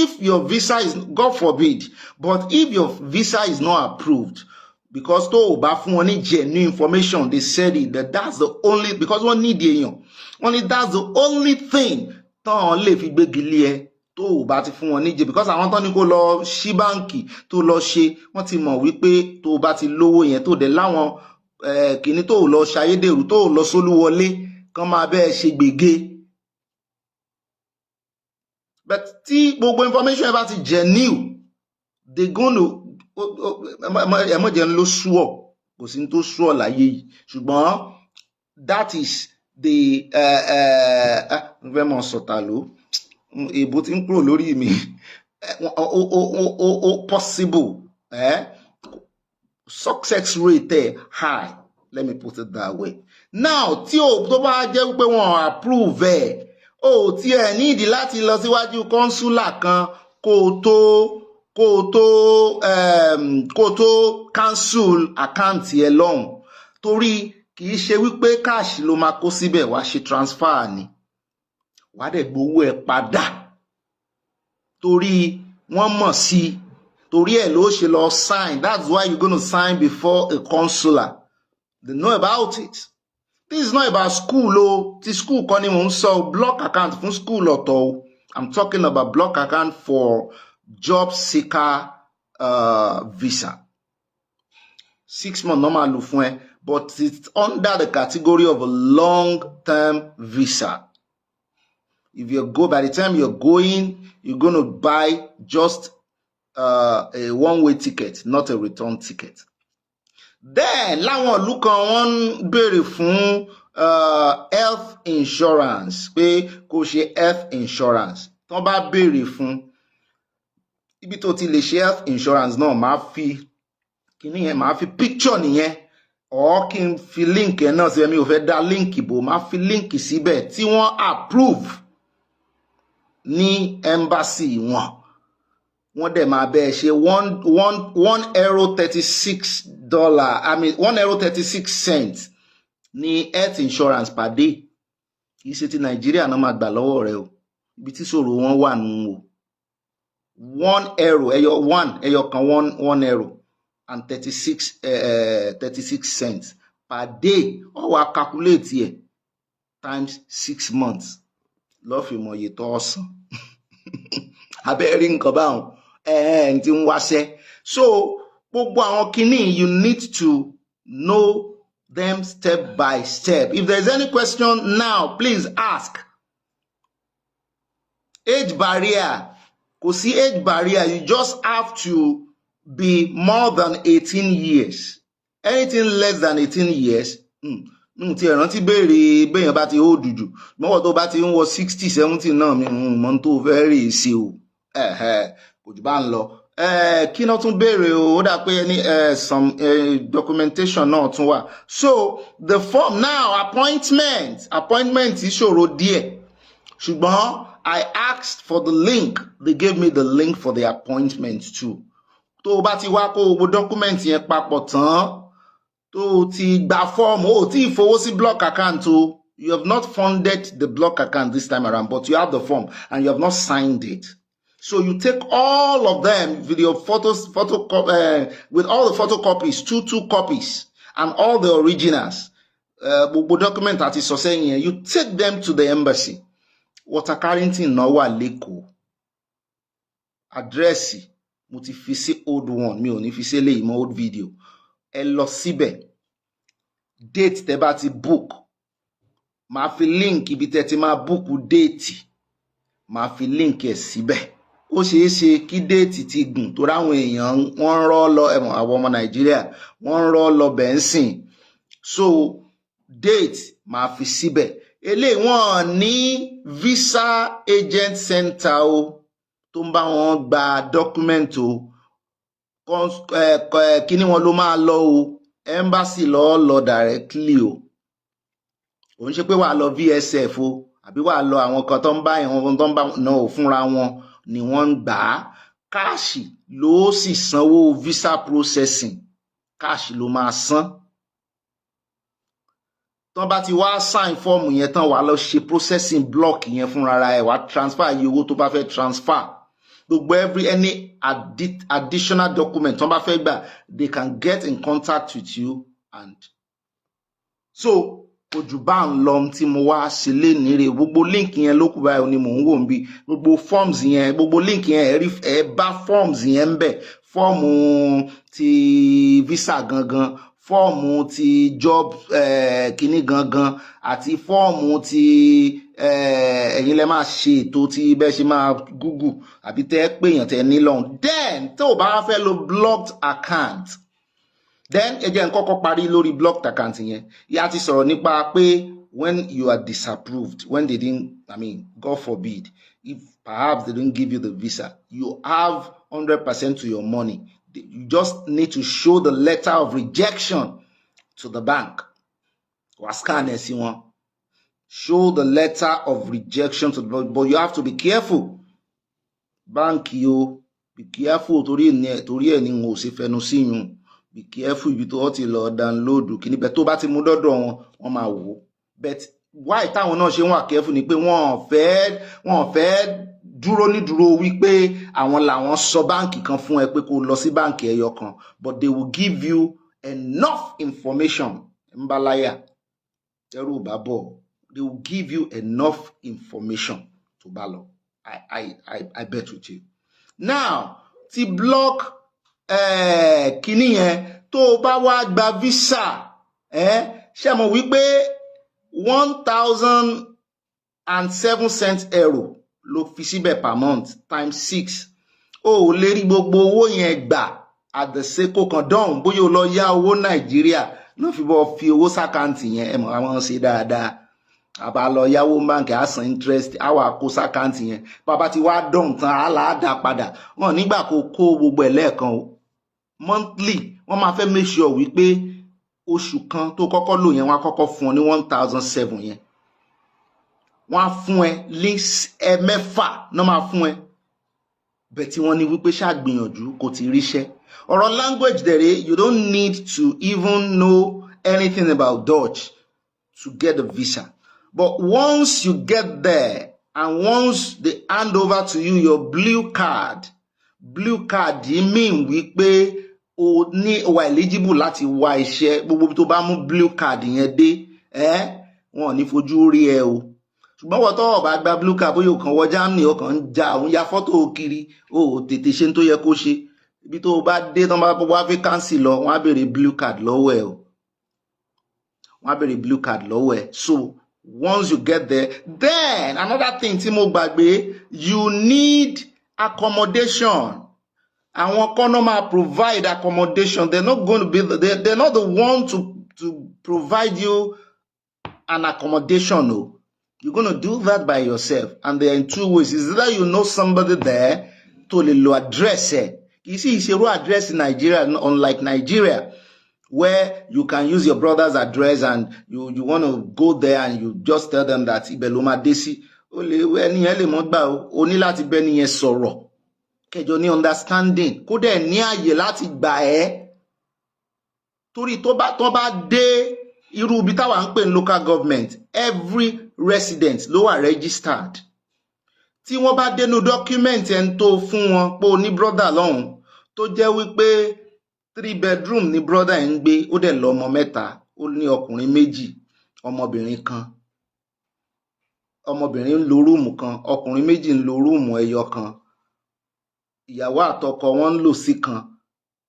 If your visa is, God forbid, but if your visa is not approved, because tó o bá fún wọn ní genuine information, they said it, that's the only, because wọ́n need èèyàn. Only that's the only thing tán lè fi gbégi lé ẹ tó o bá ti fún wọn níje, because àwọn tán ní kó lọ ṣí báǹkì tó lọ ṣe, wọ́n ti mọ̀ wípé tó o bá ti lówó yẹn tó dẹ̀ láwọn kìíní tó o lọ ṣayédèrú tó o lọ sólúwọlé kán máa bẹ́ẹ̀ ṣe gbègé. But tí gbogbo information ẹ bá ti genuine, they gonna ẹmọ́jẹ̀ ń ló ṣúọ̀, kò sí tó ṣúọ̀ láyé yìí, ṣùgbọ́n that is the fẹ́ mọ̀ sọ̀tà ló èbó tí ń kúrò lórí mi possible success rate high, let me put it that way. Now tí o tó bá jẹ́ pé wọ́n approve o tí ẹ nídìí láti lọ síwájú kọ́nsúlà kan kó tó cancel àkáǹtì ẹ lọ́hùn, torí kì í ṣe wípé káàṣì ló máa kó síbẹ̀ wá ṣe transfer ni, wàá dẹ̀ gbowó ẹ padà torí wọ́n mọ̀ sí, torí ẹ̀ ló ṣe lọ sign. That's why you're going to sign before a consular. They know about it. This is not about school o. Ti school kan ni mo ń sọ block account fún school ọ̀tọ̀ o. I'm talking about block account for job seeker visa. 6 months normal lò fún ẹ, but it's under the category of a long-term visa. If you go, by the time you're going to buy just a one-way ticket, not a return ticket. Then láwọn ìlú kan wọ́n béèrè fún health insurance, pé kó ṣe health insurance. Tọ́n bá béèrè fún ibi tó ti lè ṣe health insurance náà, máa fi kíní yẹn, máa fi picture nìyẹn, or kí n fi link ẹ̀ náà sí mi ò fẹ́ dá link bò, máa fi link síbẹ̀ tí wọ́n approve ní embassy wọn. Wọ́n dẹ̀ máa bẹ́ẹ̀ ṣe $1.36, I mean $1.36 ní health insurance per day. Kì í ṣe ti Nàìjíríà náà máa gbà lọ́wọ́ rẹ o, ibi tí ṣòro wọn wà nù o. €1 ẹyọ kan $1.36 per day. Ó wá calculate ẹ̀ times 6 months lọ́ fi mọ̀ iye tó ọ̀sán. Abẹ́rí nǹkan báwọn tí ń wáṣẹ́. So gbogbo àwọn kìíní, you need to know them step by step. If there's any question now, please ask. Age barrier, kò sí age barrier, you just have to be more than 18 years. Anything less than 18 years, tí ẹ̀rántí béèrè béèyàn bá ti ó dùdù, mọ́wọ́ tó bá ti ń wọ 60, 70 náà mi mọ́ tó fẹ́ rí sí o. Kò jù bá ń lọ. Kí náà tún béèrè o, ó dà pé some documentation náà tún wà. So the form now, appointment ìṣòro díẹ̀, ṣùgbọ́n I asked for the link, they gave me the link for the appointment too. Tó bá ti wá kó gbogbo document yẹn papọ̀ tán, tó ti gba form, ó ti fowó sí block account o, you have not funded the block account this time around, but you have the form and you have not signed it. So you take all of them with your with all the photocopies, two copies, and all the originals. Document àti sọ sẹ́yìn yẹn, you take them to the embassy. Water Carrington náà wà lẹ́kọ̀ọ́. Àdírẹ́sì mo ti fi sí old one, mi ò ní fi sí eléyìí mọ́ old video. Ẹ lọ síbẹ̀. Date tẹ́ bá ti book, máa fi link ibi tẹ́ ti máa book date, máa fi link ẹ̀ síbẹ̀. Ó ṣeé ṣe kí déètì ti gùn tó ráwọn èèyàn wọ́n rọ́ lọ àwọn ọmọ Nàìjíríà wọ́n rọ́ lọ bẹ́ńsìn. So date máa fi síbẹ̀. Eléyìí wọ́n ní visa agent center o tó ń bá wọn gba document o. Kíní wọn ló máa lọ o, embassy lọ directly o. Ó ń ṣe pé wàá lọ VSF o, àbí wàá lọ àwọn kan tó ń bá ìwọ̀n tó ń bá náà fúnra wọn ni wọ́n ń gbà á. Káàṣì ló sì sanwó visa processing, káàṣì ló máa san. tán bá ti wá sign form yẹn tán wà lọ ṣe processing block yẹn fúnra ẹ̀ wá transfer iye owó tó bá fẹ́ transfer gbogbo any additional document tán bá fẹ́ gbà they can get in contact with you and so ojú bá ń lọ tí mo wá ṣe lé nírè gbogbo link yẹn ló kù báyìí ni mò ń wò ń bí gbogbo forms yẹn gbogbo link yẹn ẹ bá forms yẹn ń bẹ fọ́ọ̀mù ti visa gangan fọ́ọ̀mù ti job kíní gangan àti fọ́ọ̀mù ti ẹ̀yin lẹ máa ṣe ètò tí bẹ́ẹ̀ ṣe máa google àbí tẹ́ pèèyàn tẹ́ nílọ́n then tó o bá fẹ́ lo blocked account then ẹ jẹ́ n kọ́kọ́ parí lórí blocked account yẹn ìyá ti sọ̀rọ̀ nípa pé when you are disapproved when they didn't God forbid if perhaps they don't give you the visa you have 100% to your money you just need to show the letter of rejection to the bank show the letter of rejection to the bank but you have to be careful bank yo be careful torí ẹ̀ ni mo ṣe fẹnu sí yun be careful ibi tó ti lọ download kíní bẹ́ẹ̀ tó bá ti mú dọ́dọ̀ wọn máa wò but why táwọn náà ṣe wà careful ni pé wọ́n fẹ́ dúró ní dúró wípé àwọn làwọn sọ báǹkì kan fún ẹ pé kó lọ sí báǹkì ẹyọ kan but they will give you enough information mbalaya ẹrù bá bọ̀ they will give you enough information tó bá lọ I bet with you now ti block kíní yẹn tó bá wá gba visa ṣé mọ̀ wípé 1,007 cents euro ló fi síbẹ̀ per month times 6 ó lè rí gbogbo owó yẹn gbà at the seko kan dán bóyá o lọ yá owó Nàìjíríà ló fi bọ́ fi owó sákàǹtì yẹn ẹ mọ̀ àwọn ṣe dáadáa àbá lọ yáwó báńkì á san interest á wà kó sákàǹtì yẹn bàbá ti wá dán tán á là á dá padà wọn nígbà kó gbogbo ẹ̀ lẹ́ẹ̀kan o monthly wọ́n máa fẹ́ make sure wípé oṣù kan tó kọ́kọ́ lò yẹn wọ́n á kọ́kọ́ fún ọ ní 1,007 yẹn wọ́n á fún ẹ mẹ́fà náà máa fún ẹ bẹ́ẹ̀ tí wọ́n ní wípé ṣàgbìyànjú kò ti ríṣẹ́ ọ̀rọ̀ language dẹ̀rẹ̀ you don't need to even know anything about Dutch to get the visa but once you get there and once they hand over to you your blue card yìí mean wípé o wà eligible láti wá iṣẹ́ gbogbo tó bá mú blue card yẹn dé wọn ò ní fojú rí ẹ o ṣùgbọ́n wọ́n tọ́wọ́ bá gba blue card bóyá òkan wọ Germany ọkàn ń ja òun ya fọ́tò kiri o tètè ṣe tó yẹ kó ṣe ibi tó bá dé tán bá wá vacancy lọ wọ́n á béèrè blue card lọ́wọ́ ẹ o wọ́n á béèrè blue card lọ́wọ́ ẹ so once you get there then another thing tí mo gbàgbé you need accommodation àwọn kan náà máa provide accommodation they're not going to be they're not the one to provide you an accommodation no. You're going to do that by yourself and there are in two ways is either you know somebody there to lè lo address you see ìṣerú address in Nigeria unlike Nigeria where you can use your brother's address and you want to go there and you just tell them that ibẹ̀ ló máa dé sí ó lè ẹni yẹn lè mọ́ gbà ó ní láti bẹ́ni yẹn sọ̀rọ̀ kẹjọ ní understanding kó dẹ̀ ní àyè láti gbà ẹ́ torí tó bá dé irú ibi táwa ń pè ní local government every resident ló wà registered tí wọ́n bá dénú document ẹni tó fún wọn pé o ní brother lọ́hùn tó jẹ́ wípé 3 bedroom ni brother ń gbé ó dẹ̀ lọ́mọ 3 ó ní ọkùnrin 2 ọmọbìnrin kan ọmọbìnrin ń lo rúùmù kan ọkùnrin 2 ń lo rúùmù ẹyọ kan ìyàwó àtọkọ wọn ń lò sí kan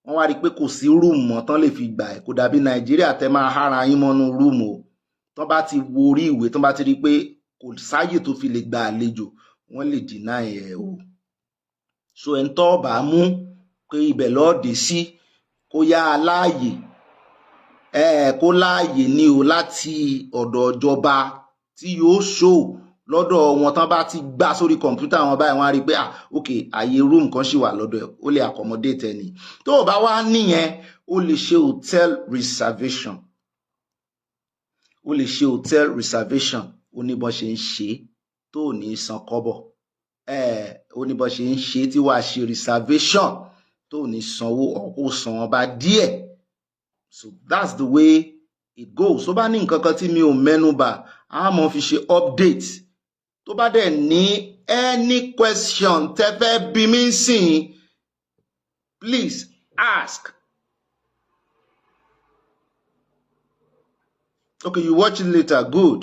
wọ́n wá rí pé kò sí rúùmù mọ́ tán lè fi gbà ẹ́ kò dàbí Nàìjíríà tẹ́ máa hára yín mọ́nú rúùmù o tán bá ti wo orí ìwé tán bá ti rí pé kò sáyè tó fi lè gba àlejò wọ́n lè deny ẹ̀ o so ẹni tó bá mú pé ibẹ̀ lọ́ọ̀dẹ̀ sí kó yá aláàyè kó láàyè ní o láti ọ̀dọ̀ ìjọba tí yóò show lọ́dọ̀ wọn tán bá ti gbà sórí kọ̀ǹpútà wọn báyìí wọ́n á rí pé ok àyè room kan ṣì wà lọ́dọ̀ ẹ̀ ó lè accommodate ẹni tó bá wá níyẹn ó lè ṣe hotel reservation ó lè ṣe hotel reservation ó ní bọ́n ṣe ń ṣe tó ní san kọ́bọ̀ ó ní bọ́n ṣe ń ṣe tí wàá ṣe reservation tó ní sanwó ọ̀pọ̀ san ọba díẹ̀ so that's the way it goes. Tó bá ní nǹkan kan tí mi ò mẹ́nubà a mọ̀ fi ṣe update. Tó bá dẹ̀ ní any question tẹ́ fẹ́ bí mi sìn, please ask. Okay, you watch it later, good.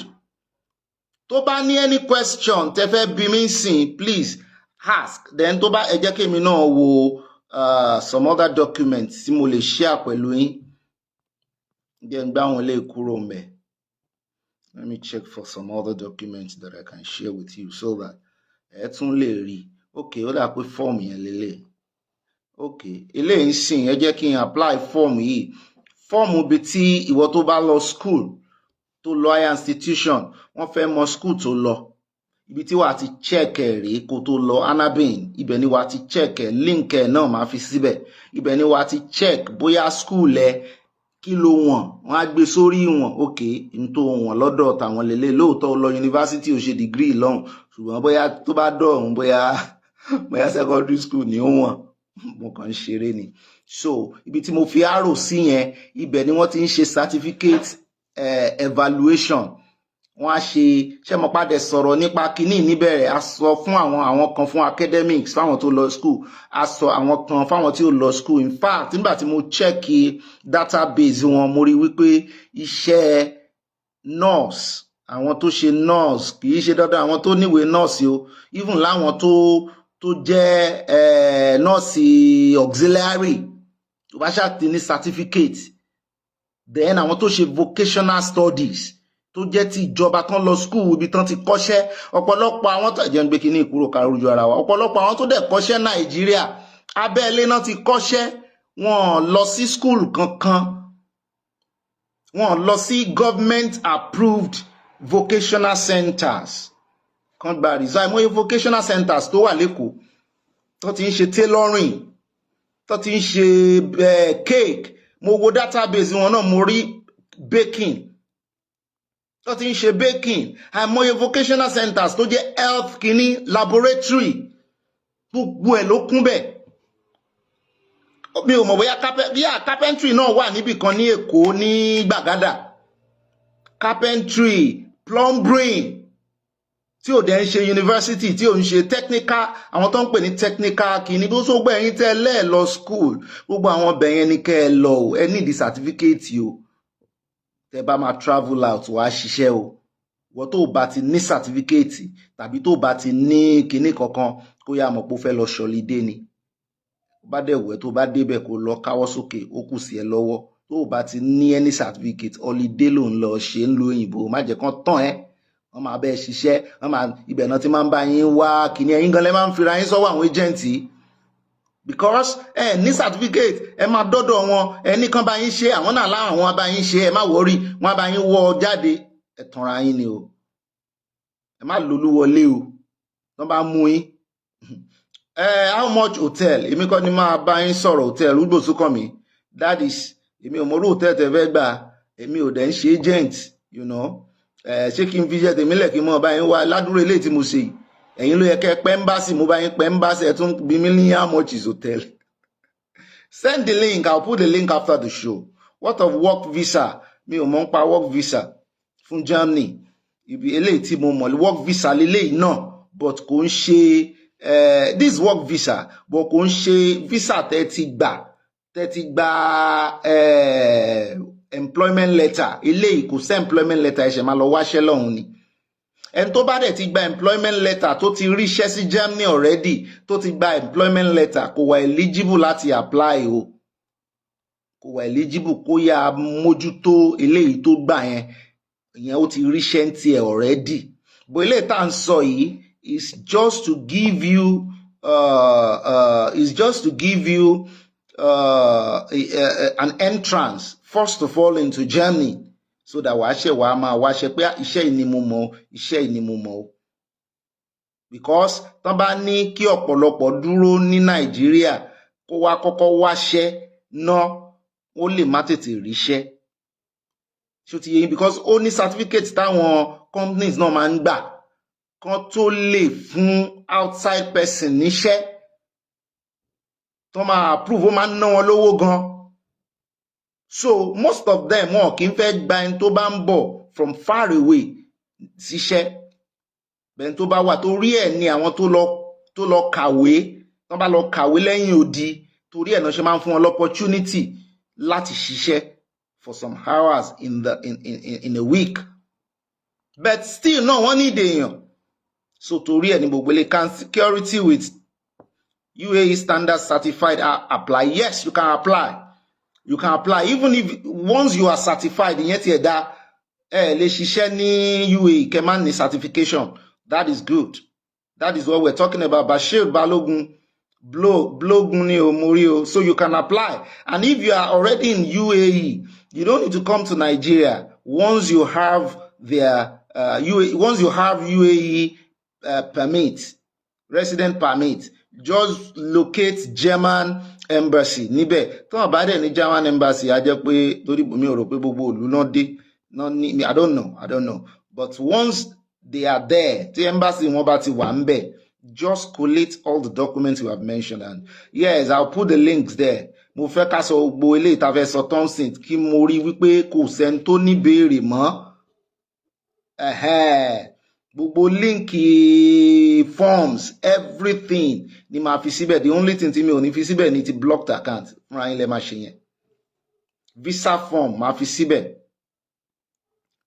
Tó bá ní any question tẹ́ fẹ́ bí mi sìn, please ask. Then tó bá ẹ jẹ́ kí mi náà wo some other documents tí mo lè share pẹ̀lú yín. Jẹ́ n gbá wọn lè kúrò ńbẹ̀. Let me check for some other documents that I can share with you so that ẹ tún lè rí. Okay, ó dà pé form yẹn lélẹ̀. Okay, eléyìí sìn ẹ jẹ́ kí n apply form yìí. Form bí tí ìwọ tó bá lọ school, tó lọ higher institution, wọ́n fẹ́ mọ school tó lọ. Ibi tí wàá ti check ẹ̀ rèé kó tó lọ Anabin, ibẹ̀ ni wàá ti check ẹ̀, link ẹ̀ náà máa fi síbẹ̀. Ibẹ̀ ni wàá ti check bóyá school ẹ kí ló wọ̀n, wọ́n á gbé sórí ìwọ̀n. Okay, n tó wọ̀n lọ́dọ̀ tàwọn lélẹ̀, lóòótọ́ lọ university ò ṣe degree lọ́hùn, ṣùgbọ́n bóyá tó bá dọ̀hún bóyá secondary school ni ó wọ̀n, mo kàn ń ṣeré ni. So ibi tí mo fi arrow sí yẹn, ibẹ̀ ni wọ́n ti ń ṣe certificate evaluation. Wọ́n á ṣe mo padà sọ̀rọ̀ nípa kíní níbẹ̀rẹ̀, a sọ fún àwọn kan fún academics fáwọn tó lọ school, a sọ àwọn kan fáwọn tí ò lọ school. In fact, nígbà tí mo check database wọn, mo rí wípé iṣẹ́ nurse, àwọn tó ṣe nurse kì í ṣe dandan àwọn tó níwèé nurse o, even láwọn tó jẹ́ nurse auxiliary tó bá ṣáà ti ní certificate, then àwọn tó ṣe vocational studies tó jẹ́ ti ìjọba tán lọ school ibi tán ti kọ́ṣẹ́. Ọ̀pọ̀lọpọ̀ àwọn tó jẹ́ ń gbé kíní ìkúrò kárújú ara wa, ọ̀pọ̀lọpọ̀ àwọn tó dẹ̀ kọ́ṣẹ́ Nàìjíríà abẹ́lé náà ti kọ́ṣẹ́, wọn lọ sí school kankan, wọn lọ sí government approved vocational centers kan gba result. Mo yẹ vocational centers tó wà lÉkòó tó ti ń ṣe tailoring, tó ti ń ṣe cake. Mo wo database wọn náà, mo rí baking, tó ti ń ṣe baking. Àìmọye vocational centers tó jẹ́ health kíní laboratory, gbogbo ẹ̀ ló kún bẹ̀. Mi ò mọ̀ bóyá carpentry náà wà níbì kan ní Èkó ní Gbàgádà. Carpentry, plumbing, tí ò dẹ̀ ń ṣe university, tí ò ń ṣe technical, àwọn tó ń pè ní technical kíní. Bó sógbó ẹ̀yin tẹ́lẹ̀ lọ school, gbogbo àwọn ọbẹ̀ yẹn ni kẹ́ ẹ lọ o, ẹ ní the certificate o. Tẹ́ bá máa travel out wá ṣiṣẹ́ o. Wọ́n tó bá ti ní certificate tàbí tó bá ti ní kíní kankan, kó yá mọ̀ pé ó fẹ́ lọ ṣọlidé ni. Bá dẹ̀ wẹ̀ tó bá débẹ̀ kó lọ káwọ́ sókè, ó kù sí ẹ lọ́wọ́. Tó bá ti ní any certificate, holiday ló ń lọ ṣe ń lo òyìnbó, má jẹ́ kán tán ẹ́. Wọ́n máa bẹ́ẹ̀ ṣiṣẹ́, ibẹ̀ náà ti máa ń bá yín wá kíní, ẹ̀yin gan lẹ́ máa ń fira yín sọ́wọ́ àwọn agent yìí. Because ní certificate ẹ máa dọ́dọ̀ wọn, ẹni kan bá yín ṣe, àwọn náà láwọn bá yín ṣe, ẹ má worry, wọ́n bá yín wọ́ jáde, ẹ tanra yín ni o. Ẹ má lolúwọlé o, wọ́n bá mú yín. How much hotel? Èmi kọ́ ni máa bá yín sọ̀rọ̀ hotel, Ugbo Sukanmi. That is, èmi ò mọ̀rú hotel tẹ́ fẹ́ gbà, èmi ò dẹ̀ ń ṣe agent, you know. Ṣé kí n fi iṣẹ́ tèmi lẹ̀ kí n mọ̀ bá yín wá ládùúró eléyìí tí mo ṣe yìí? Ẹ̀yin ló yẹ kẹ́ pẹ́ embassy, mo bá yín pẹ́ embassy, ẹ tún bí mi ní how much is hotel? Send the link, I'll put the link after the show. What of work visa? Mi ò mọ̀ ń pa work visa fún Germany. Ibi eléyìí tí mo mọ̀ work visa leléyìí náà, but kò ń ṣe this work visa, but kò ń ṣe visa tẹ́ ti gba employment letter. Eléyìí kò sẹ́ employment letter, ẹ ṣẹ̀ máa lọ wáṣẹ́ lọ́hùn ni. Ẹni tó bá dẹ̀ ti gba employment letter tó ti ríṣẹ́ sí Germany already, tó ti gba employment letter, kò wà eligible láti apply o. Kò wà eligible, kó yá mójútó eléyìí tó gbà yẹn. Ìyẹn ó ti ríṣẹ́ ń tiẹ̀ already. Bó eléyìí tá à ń sọ yìí is just to give you an entrance first of all into Germany, so that wàá máa wáṣẹ́ pé iṣẹ́ ìní mo mọ̀. Because tán bá ní kí ọ̀pọ̀lọpọ̀ dúró ní Nàìjíríà kó wá kọ́kọ́ wáṣẹ́ náà, ó lè má tètè ríṣẹ́. Ṣó ti yé yín? Because ó ní certificate táwọn companies náà máa ń gbà kan tó lè fún outside person níṣẹ́. Tó máa approve, ó máa ń ná wọn lówó gan. So most of them wọn kì í fẹ́ gba ẹni tó bá ń bọ̀ from far away síṣẹ́ bẹ́ẹ̀ tó bá wà torí ẹ̀ ni àwọn tó lọ kàwé tán bá lọ kàwé lẹ́yìn odi torí ẹ̀ náà ṣe máa ń fún wọn l'opportunity láti ṣiṣẹ́ for some hours in a week but still náà wọ́n ní èèyàn so torí ẹ̀ ni gbogbo ilé can security with UAE standard certified apply. Yes, you can apply. You can apply even if once you are certified ìyẹn ti ẹ̀dá lè ṣiṣẹ́ ní UAE kẹ́ máa ní certification. That is good. That is what we're talking about. Bashir Balogun blogun ni o mori o, so you can apply. And if you are already in UAE, you don't need to come to Nigeria. Once you have their UAE permit, resident permit, just locate German embassy níbẹ̀. Tó bá dẹ̀ ní German embassy á jẹ́ pé torí mi ò rò pé gbogbo ìlú náà dé. I don't know. But once they are there, the embassy wọn bá ti wà ńbẹ̀, just collate all the documents you have mentioned. And yes, I'll put the links there. Mo fẹ́ ká sọ gbogbo eléyìí tá fẹ́ sọ Thompson kí mo rí wípé kò sẹ́ni tó ní béèrè mọ́. Gbogbo líǹkì forms everything ni máa fi síbẹ̀. The only thing tí mi ò ní fi síbẹ̀ ni ti blocked account fúnra yín lẹ máa ṣe yẹn. Visa form máa fi síbẹ̀.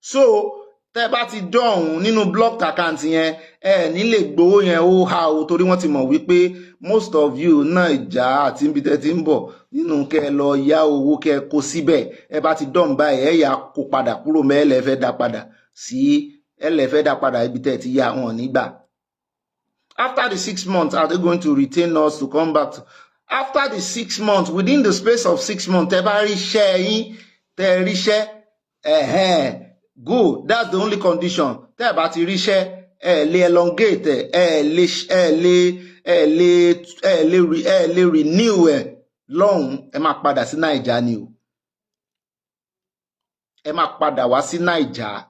So tẹ́ bá ti dọ̀hún nínú blocked account yẹn ní lè gbowó yẹn ó ha o torí wọ́n ti mọ̀ wípé most of you náà ìjà àti ibi tẹ́ ti ń bọ̀ nínú kẹ́ lọ yá owó kẹ́ kó síbẹ̀ bá ti dọ̀hún báyìí yà kó padà kúrò mẹ́lẹ̀ fẹ́ dá padà sí ẹlẹ́fẹ́ dá padà ibi tẹ́ ti yá wọn nígbà. After the 6 months, are they going to retain us to come back to? After the 6 months, within the space of 6 months, tẹ́ bá ríṣẹ́ yín tẹ́ ríṣẹ́ good, that's the only condition. Tẹ́ bá ti ríṣẹ́ lè elongate lè renew lọ́hùn máa padà sí Naija ni o. Máa padà wá sí Naija.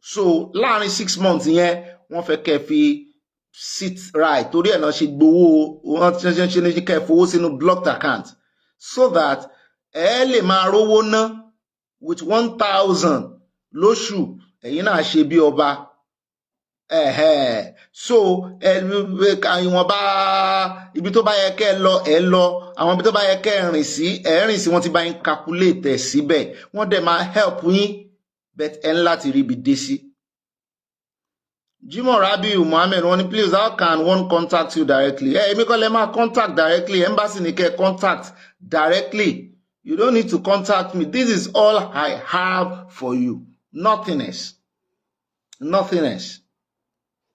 So láàrin 6 months yẹn wọ́n fẹ́ kẹ́ fi sit right torí ẹ̀ náà ṣe gbowó wọ́n ṣe ní kẹ́ fowó sínú blocked account so that lè máa rówó ná with 1,000 lóṣù ẹ̀yin náà ṣe bí ọba. So ìwọ̀nba ibi tó bá yẹ kẹ́ lọ àwọn ibi tó bá yẹ kẹ́ rìn sí wọ́n ti bá yín calculate síbẹ̀ wọ́n dẹ̀ máa help yín but láti rí ibi dé sí. Jimoh Rabiu Mohammed wọ́n ní please how can one contact you directly? Èmi kọ́ lẹ máa contact directly, embassy ní kẹ́ contact directly. You don't need to contact me. This is all I have for you. Nothing else.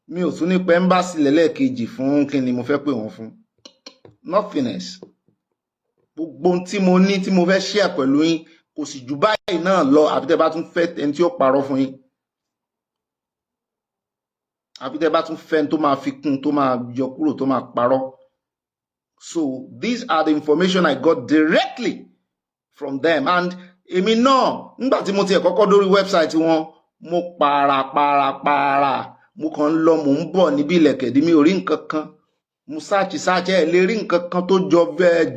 Mi ò tún ní pé embassy lẹ́lẹ́kejì fún kí ni mo fẹ́ pè wọ́n fún. Nothing else. Gbogbo tí mo ní tí mo fẹ́ share pẹ̀lú yín kò sì jù báyìí náà lọ àbí tẹ́ bá tún fẹ́ ẹni tí ó parọ́ fún yín. Àbí tẹ́ bá tún fẹ́ ẹni tó máa fi kún tó máa yọ kúrò tó máa parọ́. So these are the information I got directly from them. And èmi náà nígbà tí mo ti kọ́kọ́ dórí website wọn mo para mo kàn lọ mo ń bọ̀ níbi ilẹ̀kẹ̀dí mi ò rí nǹkan kan. Mo search lè rí nǹkan kan tó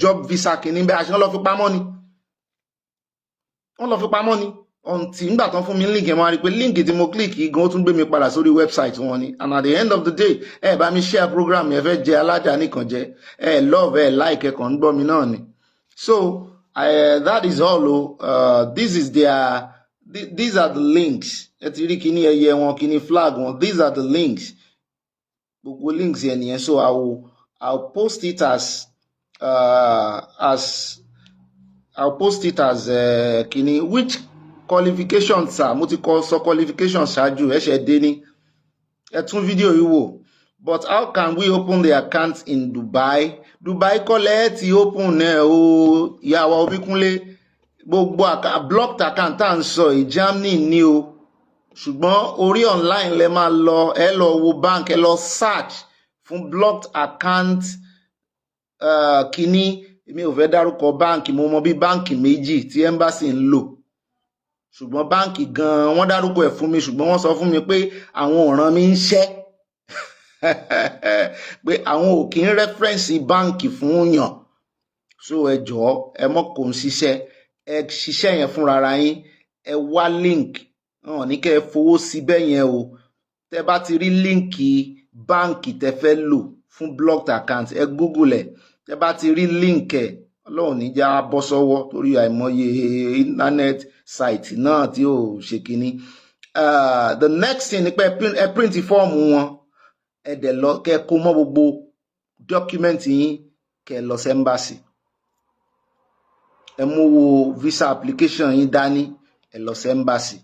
job visa kìíní bẹ́ẹ̀ àṣẹ wọ́n lọ fi pamọ́ ni. Until nígbà tán fún mi link mo rí pé link tí mo click gan ó tún gbé mi padà sórí website wọn ni. And at the end of the day bá mi share program ẹ fẹ́ jẹ alájà nìkan jẹ love like ẹ kàn ń gbọ́ mi náà ni. So that is all. These are the links. Ẹ ti rí kíní ẹyẹ wọn kíní flag wọn. These are the links. Gbogbo links yẹn nìyẹn. So I'll post it as kíní which qualifications sir mo ti sọ qualifications ṣáájú ṣe dé ní ẹ tún fídíò yìí wò. But how can we open the account in Dubai? Dubai kọ́lẹ̀ ti open náà o ìyàwó Obíkúnlé gbogbo blocked account tá ń sọ Germany ni o ṣùgbọ́n orí online lẹ máa lọ lọ wo bank lọ search fún blocked account kíní èmi ò fẹ́ dárúkọ báǹkì mo mọ bí báǹkì méjì tí embassy ń lò ṣùgbọ́n báǹkì gan wọ́n dárúkọ ẹ̀ fún mi ṣùgbọ́n wọ́n sọ fún mi pé àwọn ọ̀ràn mi ń ṣẹ́ pé àwọn ò kí ń rẹ́fẹ́rẹ́nsì báǹkì fún yàn. So ẹ jọ̀ọ́ ẹ mọ́ kò ń ṣiṣẹ́ ẹ ṣiṣẹ́ yẹn fúnra ara yín, ẹ wá link hàn ní kẹ́ ẹ fowó sí bẹ́ẹ̀ yẹn o. Tẹ́ bá ti rí líǹkì báǹkì tẹ́ fẹ́ lò fún blocked account, ẹ google ẹ̀. Tẹ́ bá ti rí líǹkì ẹ̀, Ọlọ́run ní já bọ́ sọ́wọ́ torí àìmọye internet site náà tí ò ṣe kínní. The next thing ni pé ẹ print fọ́ọ̀mù wọn, ẹ dẹ̀ lọ kẹ́ kó mọ́ gbogbo document yín, kẹ́ lọ sí embassy. Ẹ mú wo visa application yín dání, ẹ lọ sí embassy.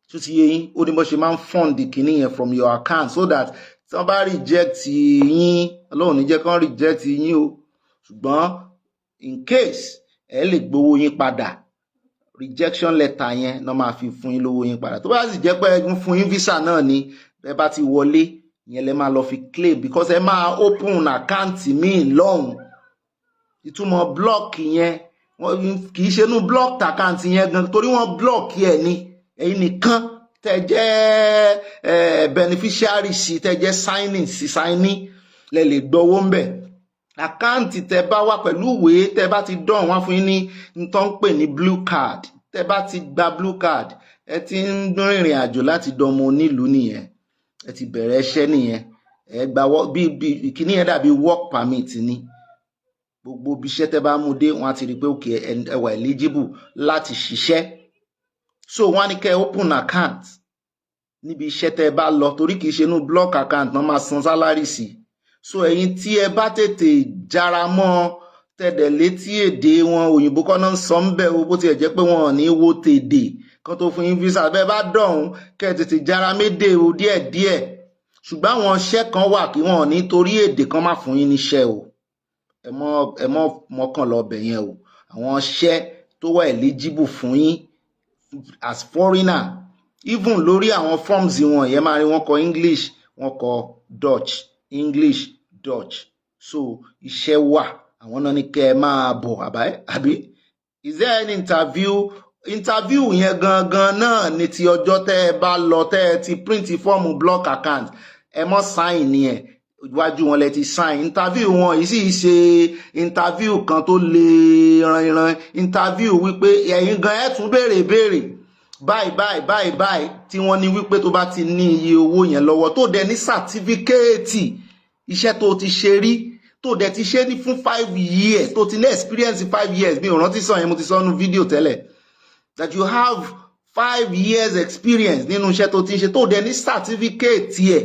Tó ti yé yín, ó ní bó ṣe máa ń fund kìíní yẹn from your account so that tí wọ́n bá reject yín, Ọlọ́run ní jẹ́ kán reject yín o, ṣùgbọ́n in case ẹ lè gbowó yín padà. Rejection letter yẹn náà máa fi fún yín lówó yín padà. Tó bá sì jẹ́ pé ẹ fún yín visa náà ni, ẹ bá ti wọlé yẹn lẹ máa lọ fi claim because ẹ máa open account míì lọ́hùn. Ìtumọ̀ block yẹn kì í ṣe inú blocked account yẹn gan torí wọ́n block ẹ̀ ni. Ẹ̀yin nìkan tẹ́ jẹ́ beneficiary sí, tẹ́ jẹ́ signing lẹ lè gbowó ń bẹ̀. Àkáǹtì tẹ́ bá wà pẹ̀lú ìwé tẹ́ bá ti dán wọ́n fún yín ní nǹkan pè ní blue card. Tẹ́ bá ti gba blue card, ẹ ti ń dún ìrìn àjò láti dọmọ onílùú nìyẹn, ẹ ti bẹ̀rẹ̀ iṣẹ́ nìyẹn. Ẹ gba bí kíní yẹn dàbí work permit ni. Gbogbo bí iṣẹ́ tẹ́ bá mú dé, wọ́n á ti rí pé okay ẹ wà eligible láti ṣiṣẹ́. So wọ́n á ní kẹ́ open account níbi iṣẹ́ tẹ́ bá lọ torí kìí ṣe inú block account náà máa san salary sí. So ẹ̀yin tí ẹ bá tètè jára mọ́ tẹ̀dẹ̀ létí èdè wọn, òyìnbó kọ́ náà ń sọ ń bẹ̀ o, bó tiẹ̀ jẹ́ pé wọn ò ní wo tèdè kan tó fún yín visa. Bẹ́ẹ̀ bá dọ̀hún kẹ́ tètè jára méde o díẹ̀díẹ̀. Ṣùgbọ́n àwọn iṣẹ́ kan wà kí wọn ò ní torí èdè kan má fún yín níṣẹ́ o. Ẹ mọ́ mọ́kàn lọ bẹ̀ yẹn o. Àwọn iṣẹ́ tó wà eligible fún yín as foreigner, even lórí àwọn forms wọn yẹn máa rí wọn kọ English, wọn kọ Dutch, English, Dutch. So iṣẹ́ wà, àwọn náà ní kẹ́ ẹ máa bọ̀ àbí. Is there any interview yẹn gangan náà ni ti ọjọ́ tẹ́ ẹ bá lọ tẹ́ ẹ ti print fọ́ọ̀mù block account, ẹ mọ́ sign ni ẹ̀ iwájú wọn lẹ ti sign. Interview wọn yìí sì ṣe interview kan tó lè ranran interview wípé ẹ̀yin gan ẹ tún béèrè báyìí tí wọ́n ní wípé tó bá ti ní iye owó yẹn lọ́wọ́ tó dẹ̀ ní sàtífíkéètì iṣẹ́ tó ti ṣe rí, tó dẹ̀ ti ṣe ní fún 5 years, tó ti ní experience 5 years. Mi ò rántí sọ yẹn, mo ti sọ nínú fídíò tẹ́lẹ̀, that you have 5 years experience nínú iṣẹ́ tó ti ń ṣe, tó dẹ̀ ní sàtífíkéètì ẹ̀,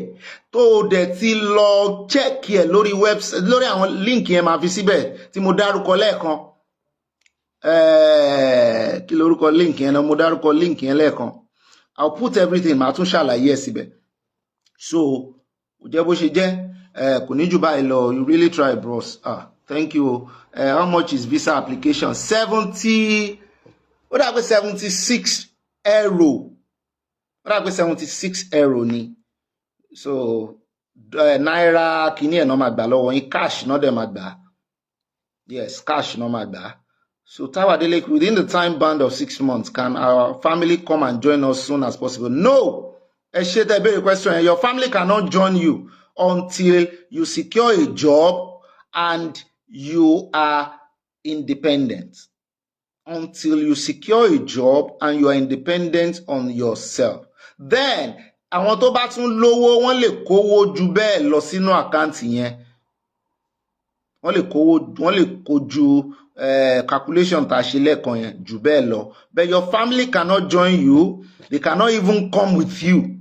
tó dẹ̀ ti lọ check ẹ̀ lórí website, lórí àwọn link yẹn máa fi síbẹ̀ tí mo dárúkọ lẹ́ẹ̀kan. Kí lórúkọ link yẹn náà, mo dárúkọ link yẹn lẹ́ẹ̀kan. I'll put everything, màá tún ṣàlàyé ẹ̀ síbẹ̀. So kò jẹ́ bó ṣe jẹ́, kò ní jù báyìí lọ. You really try, bros. Thank you. How much is visa application? 70, ó dà pé 76 euro. Ó dà pé 76 euro ni. So náírà kìíní ẹ̀ náà máa gbà lọ́wọ́ yín, cash náà dẹ̀ máa gbà. Yes, cash náà máa gbà. So Tawadele, within the time band of 6 months, can our family come and join us soon as possible? No. A question. Your family cannot join you until you secure a job and you are independent. Until you secure a job and you are independent on yourself. Then, àwọn tó bá tún lówó, wọ́n lè kówó ju bẹ́ẹ̀ lọ sínú àkáǹtì yẹn. Wọ́n lè kó ju calculation tá ṣe lẹ́ẹ̀kan yẹn jù bẹ́ẹ̀ lọ. But your family cannot join you. They cannot even come with you.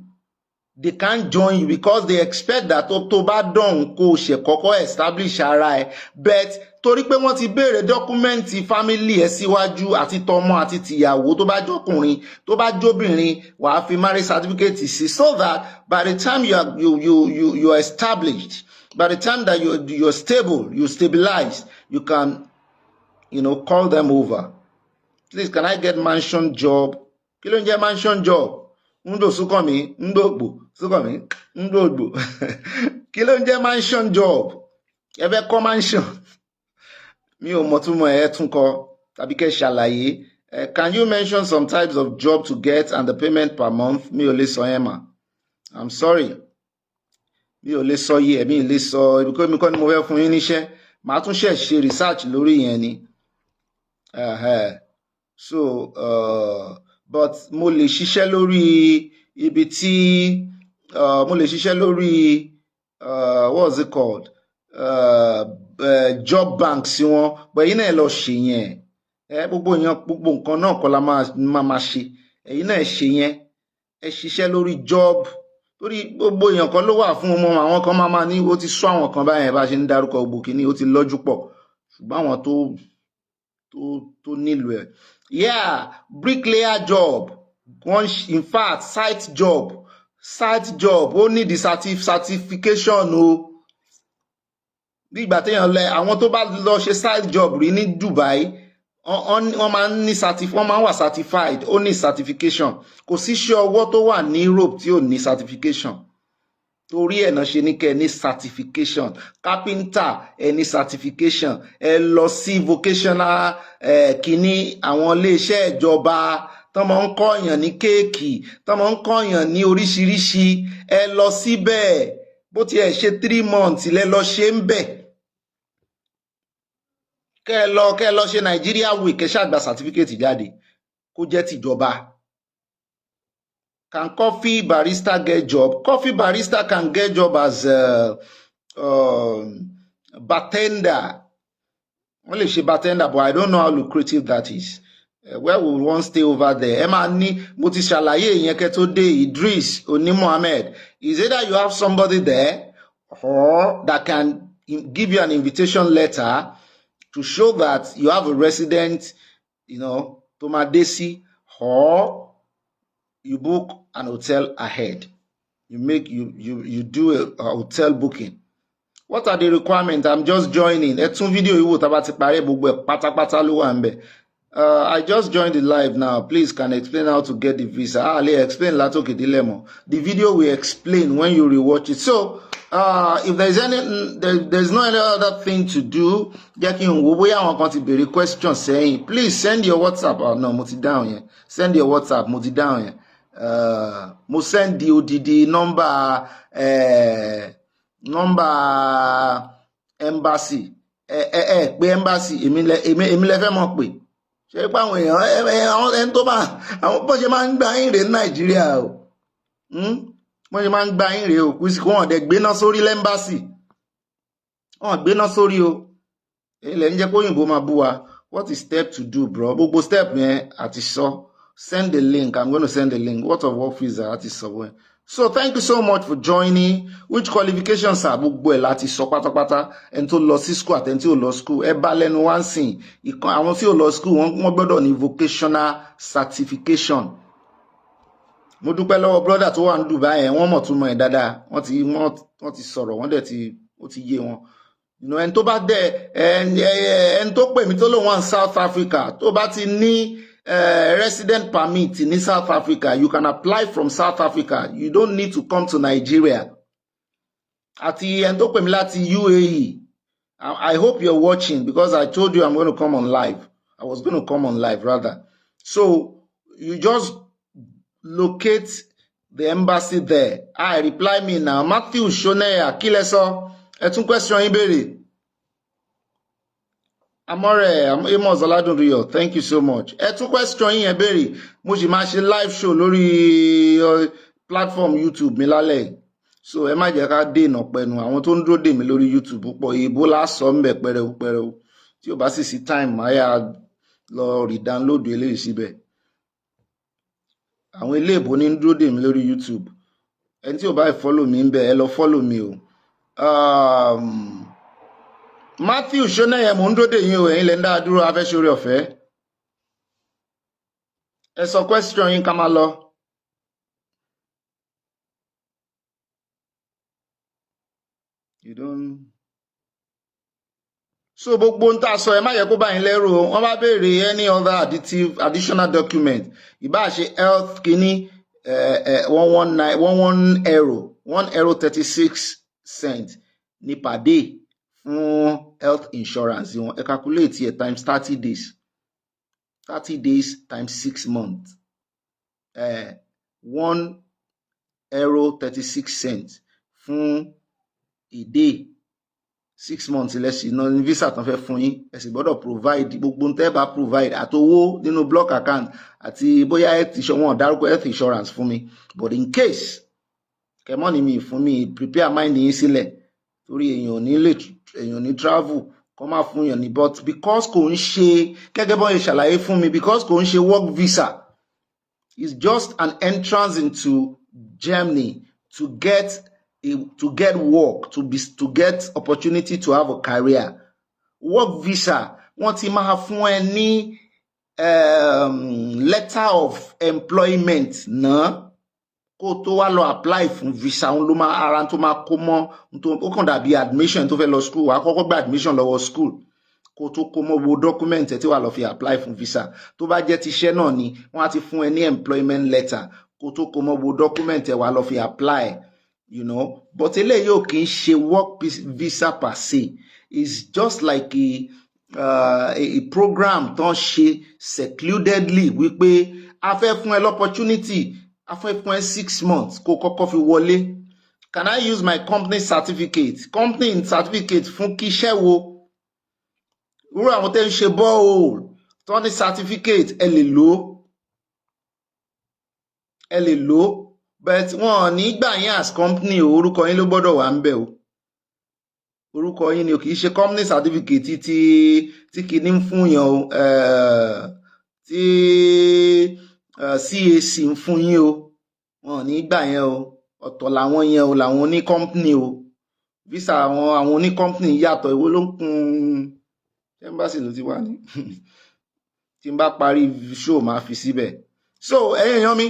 They can't join you because they expect that tó bá dọ̀hún kó ṣe kọ́kọ́ establish ara ẹ̀. But torí pé wọ́n ti béèrè dọ́kúmẹ́ǹtì family ẹ̀ síwájú àti tọmọ àti tìyàwó, tó bá jọkùnrin tó bá jóbìnrin wàá fi marriage certificate sí, so that by the time you are established, by the time that you're stable, you stabilize, you can, call them over. Please, can I get mansion job? Kí ló ń jẹ́ mansion job? Ndo Sukomi, Ndogbo, Sukomi, Ndogbo. Kí ló ń jẹ́ mansion job? Ẹ fẹ́ kọ́ mansion. Mi ò mọ̀ túmọ̀ ẹ̀ tún kọ tàbí kẹ́ ṣàlàyé. Can you mention some types of job to get and the payment per month? Mi ò lè sọ yẹn mà. I'm sorry. Mi ò lè sọ yẹ, mi ò lè sọ, because mi kọ́ ni mo fẹ́ fún yín níṣẹ́. Màá tún ṣe research lórí yẹn ni. So but mo lè ṣiṣẹ́ lórí ibi tí mo lè ṣiṣẹ́ lórí what's it called job banks wọn ẹ̀yin náà lọ ṣe yẹn gbogbo nǹkan náà kọ́ la máa ṣe ẹ̀yin náà ṣe yẹn ẹ ṣiṣẹ́ lórí job torí gbogbo èèyàn kan ló wà fún ọmọ àwọn kan máa ní ó ti sọ àwọn kan báyẹn bá ṣe ń dárúkọ gbogbo kìíní ó ti lọ́jú pọ̀ ṣùgbọ́n àwọn tó nílò ẹ̀ bricklayer job in fact site job ó ní the certification o bí ìgbà téèyàn àwọn tó bá lọ ṣe site job rí ní Dubai wọ́n máa ń wà certified ó ní certification kò sí iṣẹ́ ọwọ́ tó wà ní Europe tí ò ní certification torí ẹ̀ náà ṣe ní kẹ́ ẹ ní certification carpenter ẹ ní certification ẹ lọ sí vocational kínní àwọn iléeṣẹ́ ìjọba tán máa ń kọ́yàn ní kéèkì tán máa ń kọ́yàn ní oríṣiríṣi ẹ lọ síbẹ̀ bó tiẹ̀ ṣe 3 months lẹ lọ ṣe ń bẹ̀ kẹ́ ẹ lọ ṣe Nigeria week kẹ́ ṣàgbà certificate jáde kó jẹ́ tìjọba. Can coffee barista get job? Coffee barista can get job as bartender. Wọ́n lè ṣe bartender, but I don't know how lucrative that is. Where will one stay over there? Ẹ máa ní mo ti ṣàlàyé ìyẹn kẹ́ tó dé Idris Oni Mohammed. Is either you have somebody there or that can give you an invitation letter to show that you have a resident, to Madesi, or you book an hotel ahead. You do a hotel booking. What are the requirements? I'm just joining. Ẹ tún fídíò yìí wò tá bá ti parí gbogbo ẹ̀ pátápátá ló wà ńbẹ̀. I just joined the live now. Please can explain how to get the visa. I'll explain látòkè délẹ̀ mọ́. The video will explain when you rewatch it. So if there's no any other thing to do, jẹ́ kí n wò bóyá àwọn kan ti béèrè question sẹ́yìn. Please send your WhatsApp. No, mo ti down yẹn. Send your WhatsApp. Mo ti down yẹn. Mo send the odidi number embassy. Pé embassy èmi lẹ fẹ́ mọ̀ pé. Ṣé pé àwọn èèyàn ẹni tó bá àwọn bó ṣe máa ń gba yín rèé ní Nàìjíríà o bó ṣe máa ń gba yín rèé o kú sí kó wọn dẹ̀ gbéná sórí lẹ́mbàsì wọn gbéná sórí o ilẹ̀ ń jẹ́ kó òyìnbó máa bú wa. What is step to do, bro? Gbogbo step yẹn àti sọ. Send the link. I'm going to send the link. What of work visa àti sọ wẹ́. So thank you so much for joining. Which qualifications are gbogbo ẹ̀ láti sọ pátápátá ẹni tó lọ sí school àtẹni tí ò lọ school ẹ bá lẹ́nu wá sìn ìkan àwọn tí ò lọ school wọ́n gbọ́dọ̀ ní vocational certification. Mo dúpẹ́ lọ́wọ́ brother tó wà ní Dubai yẹn wọ́n mọ̀ tún mọ̀ ẹ̀ dáadáa wọ́n ti sọ̀rọ̀ wọ́n dẹ̀ ó ti yé wọn. Ẹni tó bá dẹ̀ ẹni tó pè mí tó lòun wà ní South Africa tó bá ti ní resident permit in South Africa, you can apply from South Africa. You don't need to come to Nigeria. Àti ẹni tó pè mí láti UAE. I hope you're watching because I told you I'm going to come on live. I was going to come on live rather. So you just locate the embassy there. I reply me now. Matthew Shoneya Kileso. Ẹ tún question yín béèrè. Amore Amos Oladunriyo, thank you so much. Ẹ tún question yín ẹ béèrè. Mo sì máa ṣe live show lórí platform YouTube mi lálẹ́. So ẹ má jẹ́ ká dènà pẹ̀nu àwọn tó ń dúró dè mí lórí YouTube púpọ̀ ìbò lásọ ń bẹ̀ pẹrẹu tí ò bá sì sí time máa lọ re-download eléyìí síbẹ̀. Àwọn ilé ìbò ní ń dúró dè mí lórí YouTube. Ẹni tí ò bá follow mi ń bẹ̀ ẹ lọ follow mi o. Matthew Shoneye mo ń dúró dè yín o ẹ̀yin lẹ ń dá dúró afẹ́ sórí ọ̀fẹ́. Ẹ sọ question yín ká máa lọ. You don't. So gbogbo ń tà sọ ẹ má yẹ kó bá yín lẹ́rù o wọ́n bá béèrè any other additional document ìbá ṣe health kìíní 1 euro 36 cents ní per day fún health insurance wọn ẹ calculate ẹ times 30 days 30 days times 6 months 1 euro 36 cents fún a day 6 months lẹ́sìn náà ní visa tán fẹ́ fún yín ẹ sì gbọ́dọ̀ provide gbogbo tẹ́ bá provide àtowó nínú block account àti bóyá health insurance wọn dárúkọ health insurance fún mi but in case kẹmọ́ ni mi fún mi prepare mind yín sílẹ̀ torí èèyàn ní travel kọ́ máa fún yàn ní but because kò ń ṣe gẹ́gẹ́ bọ́ ṣe ṣàlàyé fún mi because kò ń ṣe work visa it's just an entrance into Germany to get work, to get opportunity to have a career. Work visa, wọ́n ti máa fún ẹ ní letter of employment náà kó tó wá lọ apply fún visa òun ló máa ara tó máa kó mọ́ ó kàn dàbí admission tó fẹ́ lọ school wàá kọ́kọ́ gba admission lọ́wọ́ school kó tó kó mọ́ wo document ẹ tí wàá lọ fi apply fún visa tó bá jẹ́ tiṣẹ́ náà ni wọ́n á ti fún ẹ ní employment letter kó tó kó mọ́ wo document ẹ wàá lọ fi apply. You know, but eléyìí ò kì í ṣe work visa per se. It's just like a program tó ń ṣe secludedly wípé a fẹ́ fún ẹ l'opportunity a fẹ́ fún ẹ 6 months kó kọ́kọ́ fi wọlé. Can I use my company certificate? Company certificate fún kíṣẹ́ wo? Irú àwọn tẹ́ ń ṣe borehole tó ní certificate ẹ lè lò but wọn ní gbà yín as company o orúkọ yín ló gbọ́dọ̀ wà ń bẹ̀ o orúkọ yín ni o kì í ṣe company certificate tí kìíní ń fún yàn o tí CAC ń fún yín o wọn ní gbà yẹn o ọ̀tọ̀ làwọn yẹn o làwọn ní company o visa àwọn ní company yàtọ̀ ìwọ ló ń kun embassy ló ti wà ní tí n bá parí show máa fi síbẹ̀ so ẹ̀yin èèyàn mi.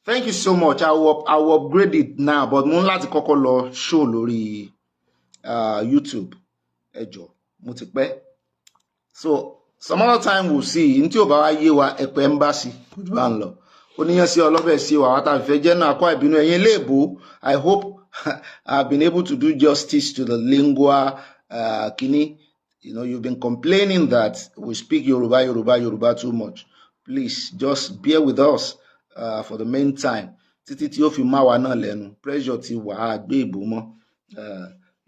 Thank you so much. I will upgrade it now, but mo ń láti kọ́kọ́ lọ show lórí YouTube. Ẹ jọ̀ọ́, mo ti pẹ́. So some other time we'll see. Ní tí ò bá wá yé wa ẹ̀pẹ́ embassy kò jù bá ń lọ. Oníyàn sí ọlọ́bẹ̀ sí wa wá tàbí fẹ́ jẹ́ náà kọ́ ìbínú ẹ̀yin léèbó. I hope I've been able to do justice to the lingua kini. You know, you've been complaining that we speak Yoruba too much. Please just bear with us. For the meantime títí tí ó fi máa wà náà lẹ́nu pressure ti wà á gbé ìbò mọ́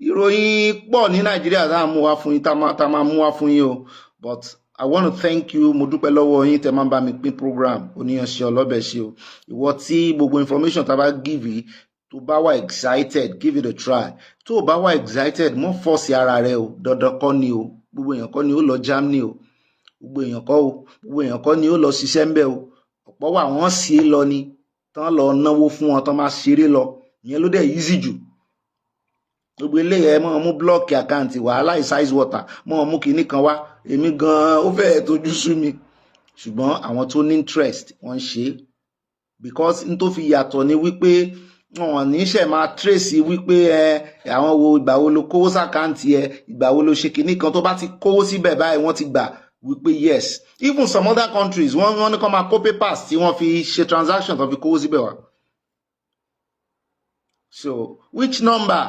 ìròyìn pọ̀ ní Nàìjíríà tá a mú wá fún yín tá máa mú wá fún yín o but I want to thank you mo dúpẹ́ lọ́wọ́ yín tẹ́ máa ń bá mi pín program oníyanṣẹ́ ọlọ́bẹ̀ ṣe o ìwọ tí gbogbo information tá a bá give yìí tó bá wà excited give it a try tó o bá wà excited mọ́ force ara rẹ o dandan kọ́ ni o gbogbo èèyàn kọ́ ni ó lọ Germany o gbogbo èèyàn kọ́ ni ó lọ ṣiṣẹ́ ń bẹ̀ o ọ̀pọ̀ wà wọ́n sí lọ ni tán lọ náwó fún wọn tán máa ṣeré lọ ìyẹn ló dẹ̀ easy jù gbogbo eléyìí ẹ mọ́ mú blọ́ọ̀kì àkáǹtì wàhálà size water mọ́ mú kinní kan wá èmi gan ó fẹ́ẹ̀ tójú sú mi ṣùgbọ́n àwọn tó ní interest wọ́n ń ṣe because n tó fi yàtọ̀ ni wípé wọn ní ṣe máa trace wípé àwọn wo ìgbà wo ló kówó sàkáǹtì ìgbà wo ló ṣe kinní kan tó bá ti kówó síbẹ̀ báyìí wọ́n ti gbà wípé yes even some other countries wọ́n ní kó máa kó papers tí wọ́n fi ṣe transaction tó fi kówó síbẹ̀ wá. So which number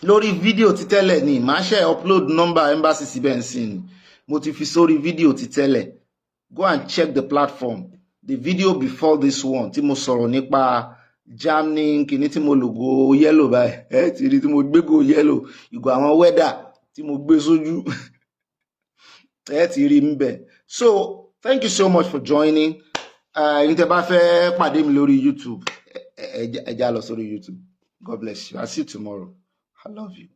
lórí fídíò ti tẹ́lẹ̀ ni màá ṣe upload number embassy síbẹ̀ ń sìn ni mo ti fi sórí fídíò ti tẹ́lẹ̀ go and check the platform the video before this one tí mo sọ̀rọ̀ nípa Germany kìíní tí mo lògo yellow báyìí ti rí tí mo gbégo yellow ìgò àwọn weather tí mo gbé sójú ti rí ń bẹ̀. So thank you so much for joining. Ní tẹ́ bá fẹ́ pàdé mi lórí YouTube ẹ já lọ sórí YouTube. God bless you. I'll see you tomorrow. I love you.